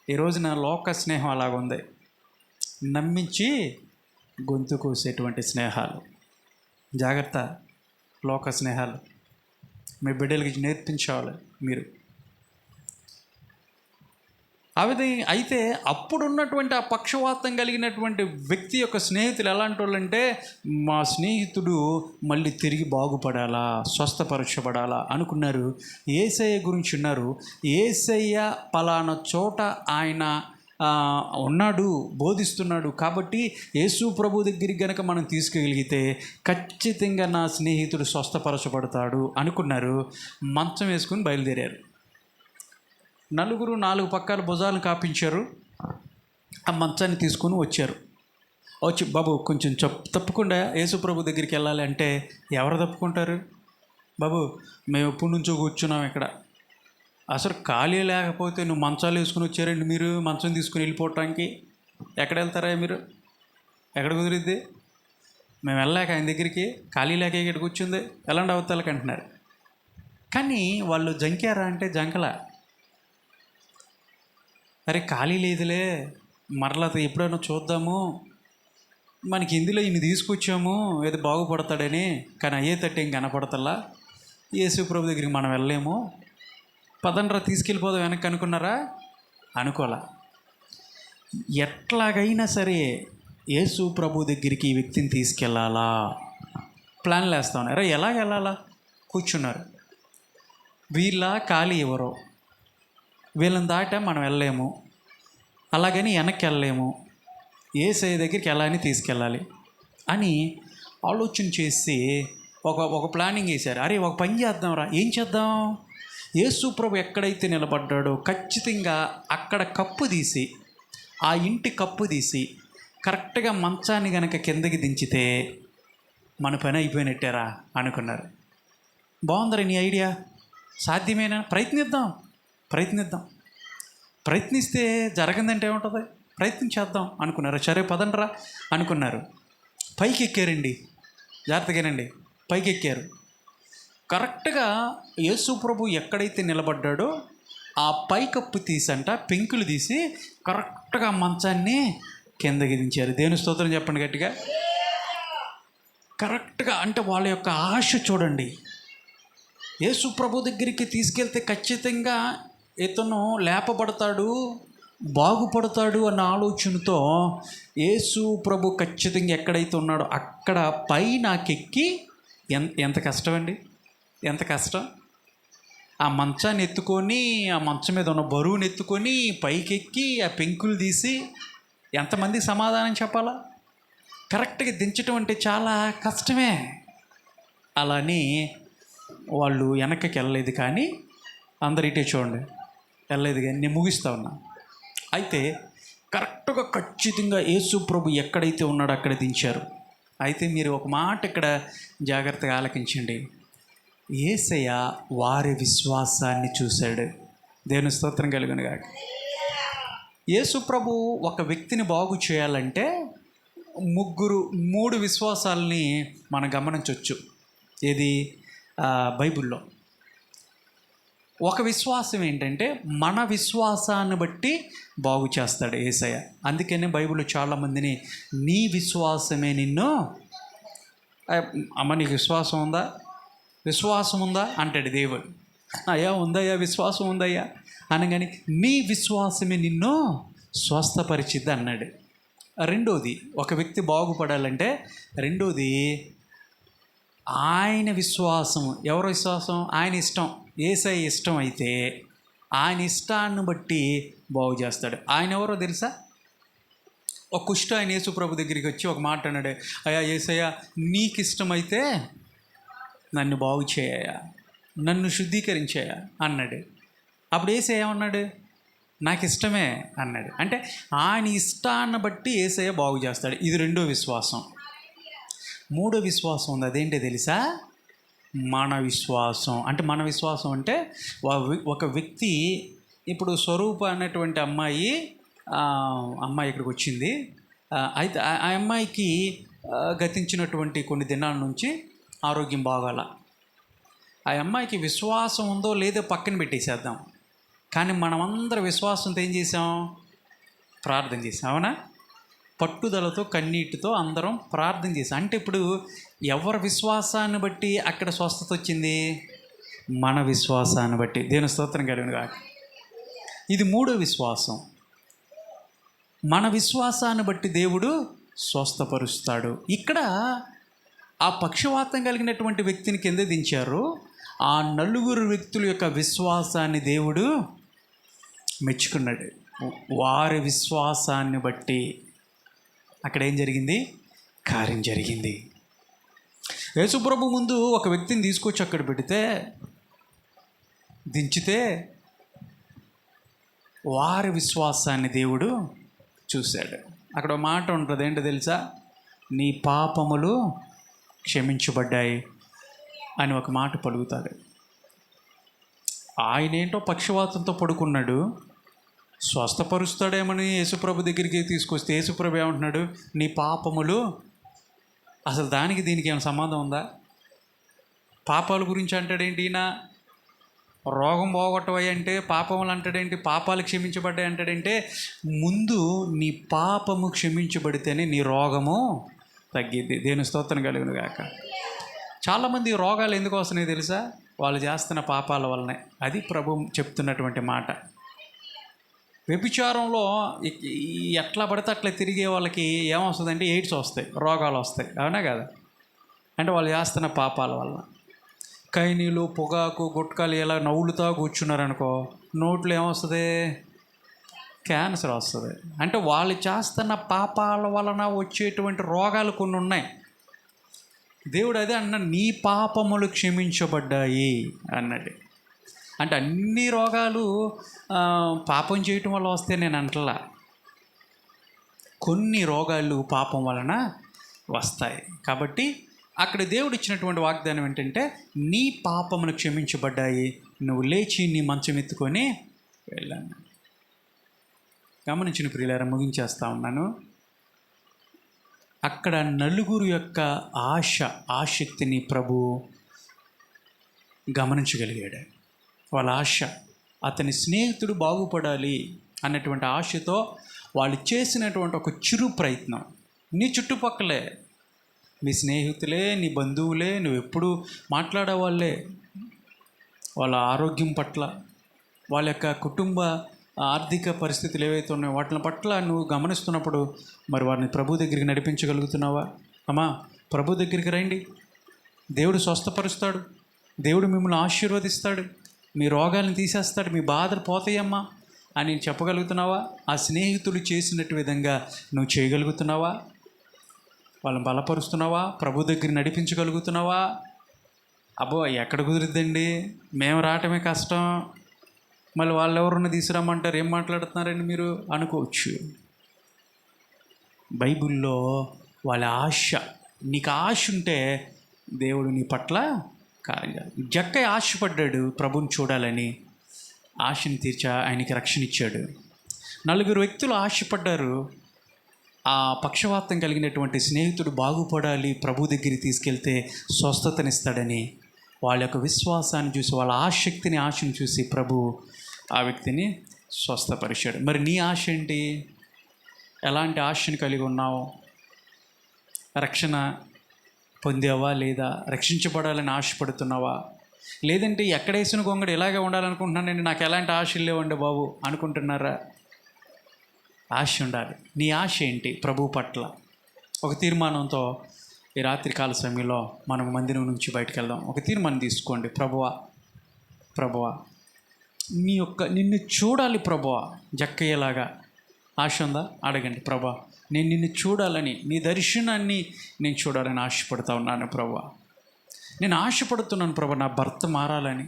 ఈ రోజున లోక స్నేహం అలాగుంది. నమ్మించి గొంతు కోసేటువంటి స్నేహాలు. జాగ్రత్త, లోక స్నేహాలు మీ బిడ్డలకి నేర్పించాలి మీరు. అయితే అప్పుడున్నటువంటి ఆ పక్షవాతం కలిగినటువంటి వ్యక్తి యొక్క స్నేహితులు ఎలాంటి వాళ్ళంటే, మా స్నేహితుడు మళ్ళీ తిరిగి బాగుపడాలా, స్వస్థపరచబడాలా అనుకున్నారు. యేసయ్య గురించి ఉన్నారు. యేసయ్య పలానా చోట ఆయన ఉన్నాడు, బోధిస్తున్నాడు, కాబట్టి యేసు ప్రభు దగ్గరికి గనక మనం తీసుకెళ్ళిగితే ఖచ్చితంగా నా స్నేహితుడు స్వస్థపరచబడతాడు అనుకున్నారు. మంచం వేసుకుని బయలుదేరారు. నలుగురు 4 పక్కల భుజాలను కాపించారు. ఆ మంచాన్ని తీసుకొని వచ్చారు. వచ్చి బాబు కొంచెం తప్పకుండా యేసు ప్రభు దగ్గరికి వెళ్ళాలి అంటే ఎవరు తప్పుకుంటారు? బాబు మేము ఎప్పటి నుంచో కూర్చున్నాం ఇక్కడ, అసలు ఖాళీ లేకపోతే నువ్వు మంచాలు వేసుకుని వచ్చారండి మీరు, మంచం తీసుకుని వెళ్ళిపోవటానికి ఎక్కడ వెళ్తారా మీరు? ఎక్కడ కుదిరిద్ది? మేము వెళ్ళలేక ఆయన దగ్గరికి, ఖాళీ లేక ఇక్కడ కూర్చుంది, ఎలాంటి అవతాలకు అంటున్నారు. కానీ వాళ్ళు జంకారా అంటే జంకల. అరే ఖాళీ లేదులే, మరలా ఎప్పుడైనా చూద్దాము, మనకి ఇందులో ఇన్ని తీసుకొచ్చాము ఏదో బాగుపడతాడని, కానీ అయ్యే తట్టు ఏం కనపడతల్లా, యేసు ప్రభు దగ్గరికి మనం వెళ్ళలేము, పదండ్రా తీసుకెళ్ళిపోదాం వెనక్కి అనుకున్నారా? అనుకోలే. ఎట్లాగైనా సరే యేసు ప్రభు దగ్గరికి ఈ వ్యక్తిని తీసుకెళ్ళాలా, ప్లాన్లు వేస్తా ఉన్నారు. ఎలా వెళ్ళాలా కూర్చున్నారు. వీళ్ళ ఖాళీ ఎవరో, వీళ్ళని దాటా మనం వెళ్ళలేము, అలాగని వెనక్కి వెళ్ళలేము, యేసయ్య దగ్గరికి ఎలా అని తీసుకెళ్ళాలి అని ఆలోచన చేసి ఒక ప్లానింగ్ వేశారు. అరే ఒక పని చేద్దాంరా. ఏం చేద్దాం? యేసు ప్రభు ఎక్కడైతే నిలబడ్డాడో ఖచ్చితంగా అక్కడ కప్పు తీసి, ఆ ఇంటి కప్పు తీసి కరెక్ట్గా మంచాన్ని కనుక కిందకి దించితే మన పని అయిపోయినట్టారా అనుకున్నారు. బాగుందరా నీ ఐడియా? సాధ్యమేనా? ప్రయత్నిద్దాం. ప్రయత్నిస్తే జరగదంటే ఏముంటుంది? ప్రయత్నించేద్దాం అనుకున్నారు. సరే పదండ్రా అనుకున్నారు. పైకి ఎక్కారండి. జాగ్రత్తగానండి. పైకి ఎక్కారు. కరెక్ట్గా యేసు ప్రభు ఎక్కడైతే నిలబడ్డాడో ఆ పైకప్పు తీసంట పెంకులు తీసి కరెక్ట్గా మంచాన్ని కిందకి దించారు. దేవుని స్తోత్రం చెప్పండి గట్టిగా. కరెక్ట్గా అంటే వాళ్ళ యొక్క ఆశ చూడండి. యేసు ప్రభు దగ్గరికి తీసుకెళ్తే ఖచ్చితంగా ఇతను లేపబడతాడు, బాగుపడతాడు అన్న ఆలోచనతో యేసు ప్రభు ఖచ్చితంగా ఎక్కడైతే ఉన్నాడో అక్కడ పైనకెక్కి ఎంత కష్టం అండి, ఎంత కష్టం. ఆ మంచాన్ని ఎత్తుకొని, ఆ మంచం మీద ఉన్న బరువుని ఎత్తుకొని పైకెక్కి ఆ పెంకులు తీసి ఎంతమందికి సమాధానం చెప్పాలా? కరెక్ట్గా దించడం అంటే చాలా కష్టమే. అలాని వాళ్ళు వెనక్కి వెళ్ళలేదు. కానీ అందరు ఇటే చూడండి, వెళ్ళలేదు. కానీ నేను ముగిస్తా ఉన్నా. అయితే కరెక్ట్గా ఖచ్చితంగా యేసు ప్రభు ఎక్కడైతే ఉన్నాడో అక్కడ దించారు. అయితే మీరు ఒక మాట ఇక్కడ జాగ్రత్తగా ఆలకించండి. యేసయ్య వారి విశ్వాసాన్ని చూశాడు. దేవుని స్తోత్రం కలుగును గాక. యేసు ప్రభు ఒక వ్యక్తిని బాగు చేయాలంటే 3 విశ్వాసాలని మనం గమనించవచ్చు. ఏది? బైబిల్లో ఒక విశ్వాసం ఏంటంటే మన విశ్వాసాన్ని బట్టి బాగు చేస్తాడు యేసయ్య. అందుకనే బైబిల్లో చాలామందిని నీ విశ్వాసమే నిన్ను, అమ్మ నీకు విశ్వాసం ఉందా అంటాడు దేవుడు. అయ్యా ఉందయ్యా, విశ్వాసం ఉందయ్యా అనగాని నీ విశ్వాసమే నిన్ను స్వస్థపరిచిద్ది అన్నాడు. రెండోది, ఒక వ్యక్తి బాగుపడాలంటే రెండోది ఆయన విశ్వాసం. ఎవరి విశ్వాసం? ఆయన ఇష్టం. యేసయ్య ఇష్టం అయితే ఆయన ఇష్టాన్ని బట్టి బాగు చేస్తాడు. ఆయన ఎవరో తెలుసా? ఒక కుష్ఠ ఆయన యేసు ప్రభు దగ్గరికి వచ్చి ఒక మాట అన్నాడు. అయ్యా యేసయ్య, నీకు ఇష్టమైతే నన్ను బాగు చేయ, నన్ను శుద్ధీకరించేయ అన్నాడు. అప్పుడు యేసయ్య ఏమన్నాడు? నాకు ఇష్టమే అన్నాడు. అంటే ఆయన ఇష్టాన్ని బట్టి యేసయ్య బాగు చేస్తాడు. ఇది రెండో విశ్వాసం. మూడో విశ్వాసం ఉంది. అదేంటి తెలుసా? మన విశ్వాసం. అంటే మన విశ్వాసం అంటే ఒక వ్యక్తి, ఇప్పుడు స్వరూప అనేటువంటి అమ్మాయి ఇక్కడికి వచ్చింది. అయితే ఆ అమ్మాయికి గతించినటువంటి కొన్ని దినాల నుంచి ఆరోగ్యం బాగాల. ఆ అమ్మాయికి విశ్వాసం ఉందో లేదో పక్కన పెట్టేసేద్దాం. కానీ మనమందరం విశ్వాసంతో ఏం చేసాం? ప్రార్థన చేసాం. అవునా? పట్టుదలతో కన్నీటితో అందరం ప్రార్థన చేసాం. అంటే ఇప్పుడు ఎవరి విశ్వాసాన్ని బట్టి అక్కడ స్వస్థత వచ్చింది? మన విశ్వాసాన్ని బట్టి. దేవుని స్తోత్రం కలుగును గాక. ఇది మూడో విశ్వాసం. మన విశ్వాసాన్ని బట్టి దేవుడు స్వస్థపరుస్తాడు. ఇక్కడ ఆ పక్షవాతం కలిగినటువంటి వ్యక్తిని కింద దించారు. ఆ 4 వ్యక్తుల యొక్క విశ్వాసాన్ని దేవుడు మెచ్చుకున్నాడు. వారి విశ్వాసాన్ని బట్టి అక్కడ ఏం జరిగింది? కార్యం జరిగింది. యేసుప్రభు ముందు ఒక వ్యక్తిని తీసుకొచ్చి అక్కడ పెడితే, దించితే వారి విశ్వాసాన్ని దేవుడు చూశాడు. అక్కడ ఒక మాట ఉంటుంది. ఏంటో తెలుసా? నీ పాపములు క్షమించబడ్డాయి అని ఒక మాట పలుకుతాడు. ఆయన ఏంటో పక్షవాతంతో పడుకున్నాడు, స్వస్థపరుస్తాడేమని యేసుప్రభు దగ్గరికి తీసుకొస్తే యేసుప్రభు ఏమంటున్నాడు? నీ పాపములు. అసలు దానికి దీనికి ఏమైనా సంబంధం ఉందా? పాపాల గురించి అంటాడేంటి ఈయన? రోగం పోగొట్టవయ్య అంటే పాపములు అంటాడేంటి? పాపాలు క్షమించబడ్డాయి అంటాడంటే ముందు నీ పాపము క్షమించబడితేనే నీ రోగము తగ్గిద్ది. దేవుని స్తోత్రం కలుగును గాక. చాలామంది రోగాలు ఎందుకు వస్తున్నాయి తెలుసా? వాళ్ళు చేస్తున్న పాపాల వల్లనే. అది ప్రభు చెప్తున్నటువంటి మాట. వ్యభిచారంలో ఎట్లా పడితే అట్లా తిరిగే వాళ్ళకి ఏమొస్తుందంటే ఎయిడ్స్ వస్తాయి, రోగాలు వస్తాయి. అవునా కదా? అంటే వాళ్ళు చేస్తున్న పాపాల వల్ల. కైనీలు, పొగాకు, గుట్కాలు ఇలా నవ్వులుతా కూర్చున్నారనుకో, నోట్లో ఏమొస్తుంది? క్యాన్సర్ వస్తుంది. అంటే వాళ్ళు చేస్తున్న పాపాల వలన వచ్చేటువంటి రోగాలు కొన్ని ఉన్నాయి. దేవుడు అదే అన్నాడు, నీ పాపములు క్షమించబడ్డాయి అన్నాడు. అంటే అన్ని రోగాలు పాపం చేయటం వల్ల వస్తే నేను అంటలా, కొన్ని రోగాలు పాపం వలన వస్తాయి. కాబట్టి అక్కడ దేవుడు ఇచ్చినటువంటి వాగ్దానం ఏంటంటే, నీ పాపములు క్షమించబడ్డాయి, నువ్వు లేచి నీ మంచం ఎత్తుకొని వెళ్ళాను. గమనించిన ప్రియులారా, ముగించేస్తా ఉన్నాను. అక్కడ నలుగురు యొక్క ఆసక్తిని ప్రభు గమనించగలిగాడు. వాళ్ళ ఆశ, అతని స్నేహితుడు బాగుపడాలి అన్నటువంటి ఆశతో వాళ్ళు చేసినటువంటి ఒక చిరు ప్రయత్నం. నీ చుట్టుపక్కలే మీ స్నేహితులే, నీ బంధువులే, నువ్వు ఎప్పుడు మాట్లాడేవాళ్ళే, వాళ్ళ ఆరోగ్యం పట్ల, వాళ్ళ యొక్క కుటుంబ ఆర్థిక పరిస్థితులు ఏవైతే ఉన్నాయో వాటి పట్ల నువ్వు గమనిస్తున్నప్పుడు మరి వారిని ప్రభు దగ్గరికి నడిపించగలుగుతున్నావా? అమ్మా, ప్రభు దగ్గరికి రండి, దేవుడు స్వస్థపరుస్తాడు, దేవుడు మిమ్మల్ని ఆశీర్వదిస్తాడు, మీ రోగాలను తీసేస్తాడు, మీ బాధలు పోతాయమ్మా అని చెప్పగలుగుతున్నావా? ఆ స్నేహితులు చేసినట్టు విధంగా నువ్వు చేయగలుగుతున్నావా? వాళ్ళని బలపరుస్తున్నావా? ప్రభు దగ్గర నడిపించగలుగుతున్నావా? అబ్బో, ఎక్కడ కుదురుద్దండి, మేము రావటమే కష్టం, మళ్ళీ వాళ్ళు ఎవరన్నా తీసుకురామంటారు, ఏం మాట్లాడుతున్నారండి మీరు అనుకోవచ్చు. బైబిల్లో వాళ్ళ ఆశ, నీకు ఆశ ఉంటే దేవుడు నీ పట్ల కార్యాలు. జక్కయ్య ఆశపడ్డాడు ప్రభుని చూడాలని, ఆశని తీర్చా ఆయనకి రక్షణ ఇచ్చాడు. నలుగురు వ్యక్తులు ఆశపడ్డారు, ఆ పక్షవాతం కలిగినటువంటి స్నేహితుడు బాగుపడాలి, ప్రభు దగ్గరికి తీసుకెళ్తే స్వస్థతనిస్తాడని. వాళ్ళ యొక్క విశ్వాసాన్ని చూసి, వాళ్ళ ఆశను చూసి ప్రభు ఆ వ్యక్తిని స్వస్థపరిచాడు. మరి నీ ఆశ ఏంటి? ఎలాంటి ఆశను కలిగి ఉన్నావు? రక్షణ పొందావా లేదా? రక్షించబడాలని ఆశపడుతున్నావా? లేదంటే ఎక్కడేసిన గొంగడు ఇలాగే ఉండాలనుకుంటున్నానండి, నాకు ఎలాంటి ఆశలు లేవండి బాబు అనుకుంటున్నారా? ఆశ ఉండాలి. నీ ఆశ ఏంటి ప్రభు పట్ల? ఒక తీర్మానంతో ఈ రాత్రికాల సమయంలో మనం మందిరం నుంచి బయటకు వెళ్దాం. ఒక తీర్మానం తీసుకోండి. ప్రభువా నిన్ను చూడాలి ప్రభువా. జక్కయ్యలాగా ఆశ ఉందా? అడగండి. ప్రభువా, నేను నిన్ను చూడాలని, నీ దర్శనాన్ని నేను చూడాలని ఆశపడుతూ ఉన్నాను ప్రభువా. నేను ఆశపడుతున్నాను ప్రభా, నా భర్త మారాలని.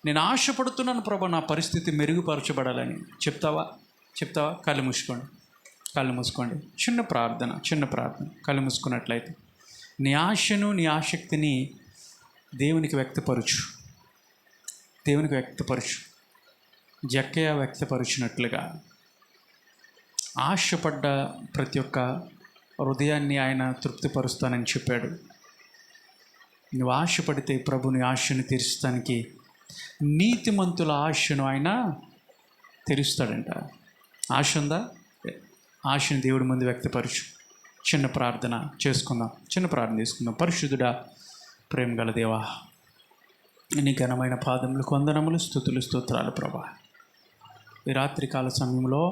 నేను ఆశపడుతున్నాను ప్రభా, నా పరిస్థితి మెరుగుపరచబడాలని. చెప్తావా? కళ్ళు మూసుకోండి. చిన్న ప్రార్థన. కళ్ళు మూసుకున్నట్లయితే నీ ఆశను, నీ ఆసక్తిని దేవునికి వ్యక్తపరచు. జక్కయ్య వ్యక్తపరిచినట్లుగా ఆశపడ్డ ప్రతి ఒక్క హృదయాన్ని ఆయన తృప్తిపరుస్తానని చెప్పాడు. నువ్వు ఆశపడితే ప్రభుని ఆశను తీర్చడానికి, నీతిమంతుల ఆశను ఆయన తెరుస్తాడంట. ఆశ ఉందా? ఆశను దేవుడి ముందు వ్యక్తపరచు. చిన్న ప్రార్థన చేసుకుందాం. పరిశుద్ధుడా, ప్రేమ గల దేవా, నీ ఘనమైన పాదములు, వందనములు, స్తుతులు, ప్రభా. ఈ రాత్రికాల సమయంలో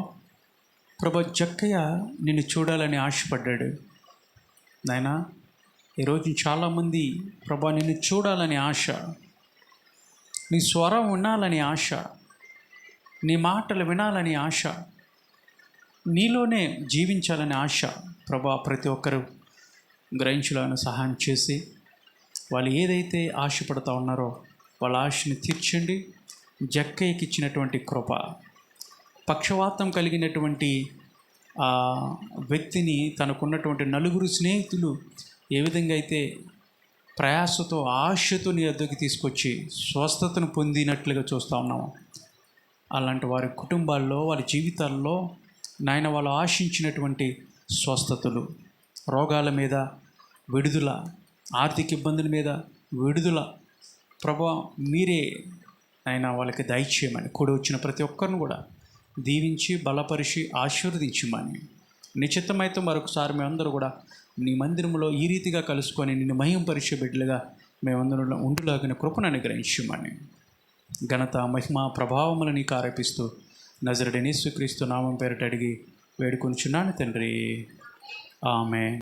ప్రభా, జక్కయ్య నిన్ను చూడాలని ఆశపడ్డాడు నాయనా. ఈరోజు చాలామంది ప్రభా నిన్ను చూడాలని ఆశ, నీ స్వరం వినాలని ఆశ, నీ మాటలు వినాలని ఆశ, నీలోనే జీవించాలని ఆశ ప్రభా, ప్రతి ఒక్కరూ గ్రహించులను సహాయం చేసి వాళ్ళు ఏదైతే ఆశపడుతూ ఉన్నారో వాళ్ళ ఆశని తీర్చండి. జక్కయ్యకి ఇచ్చినటువంటి కృప, పక్షవాతం కలిగినటువంటి ఆ వ్యక్తిని తనకున్నటువంటి నలుగురు స్నేహితులు ఏ విధంగా అయితే ప్రయాసతో, ఆశతో నీ వద్దకు తీసుకొచ్చి స్వస్థతను పొందినట్లుగా చూస్తూ ఉన్నాము, అలాంటి వారి కుటుంబాల్లో, వారి జీవితాల్లో నాయన వాళ్ళు ఆశించినటువంటి స్వస్థతలు, రోగాల మీద విడుదల, ఆర్థిక ఇబ్బందుల మీద విడుదల ప్రభా మీరే ఆయన వాళ్ళకి దయచేయమని, కూడి వచ్చిన ప్రతి ఒక్కరిని కూడా దీవించి బలపరిచి ఆశీర్వదించమని, నిశ్చితమైతే మరొకసారి మేమందరూ కూడా నీ మందిరంలో ఈ రీతిగా కలుసుకొని నిన్ను మహింపరిచే బిడ్డలుగా మేమందరూ ఉండులాగిన కృపను అనుగ్రహించమని, ఘనత, మహిమ, ప్రభావములను నీకు ఆరోపిస్తూ నజరుడైన యేసుక్రీస్తు నామం పేరిట అడిగి వేడుకొనుచున్నాను తండ్రి. ఆమేన్.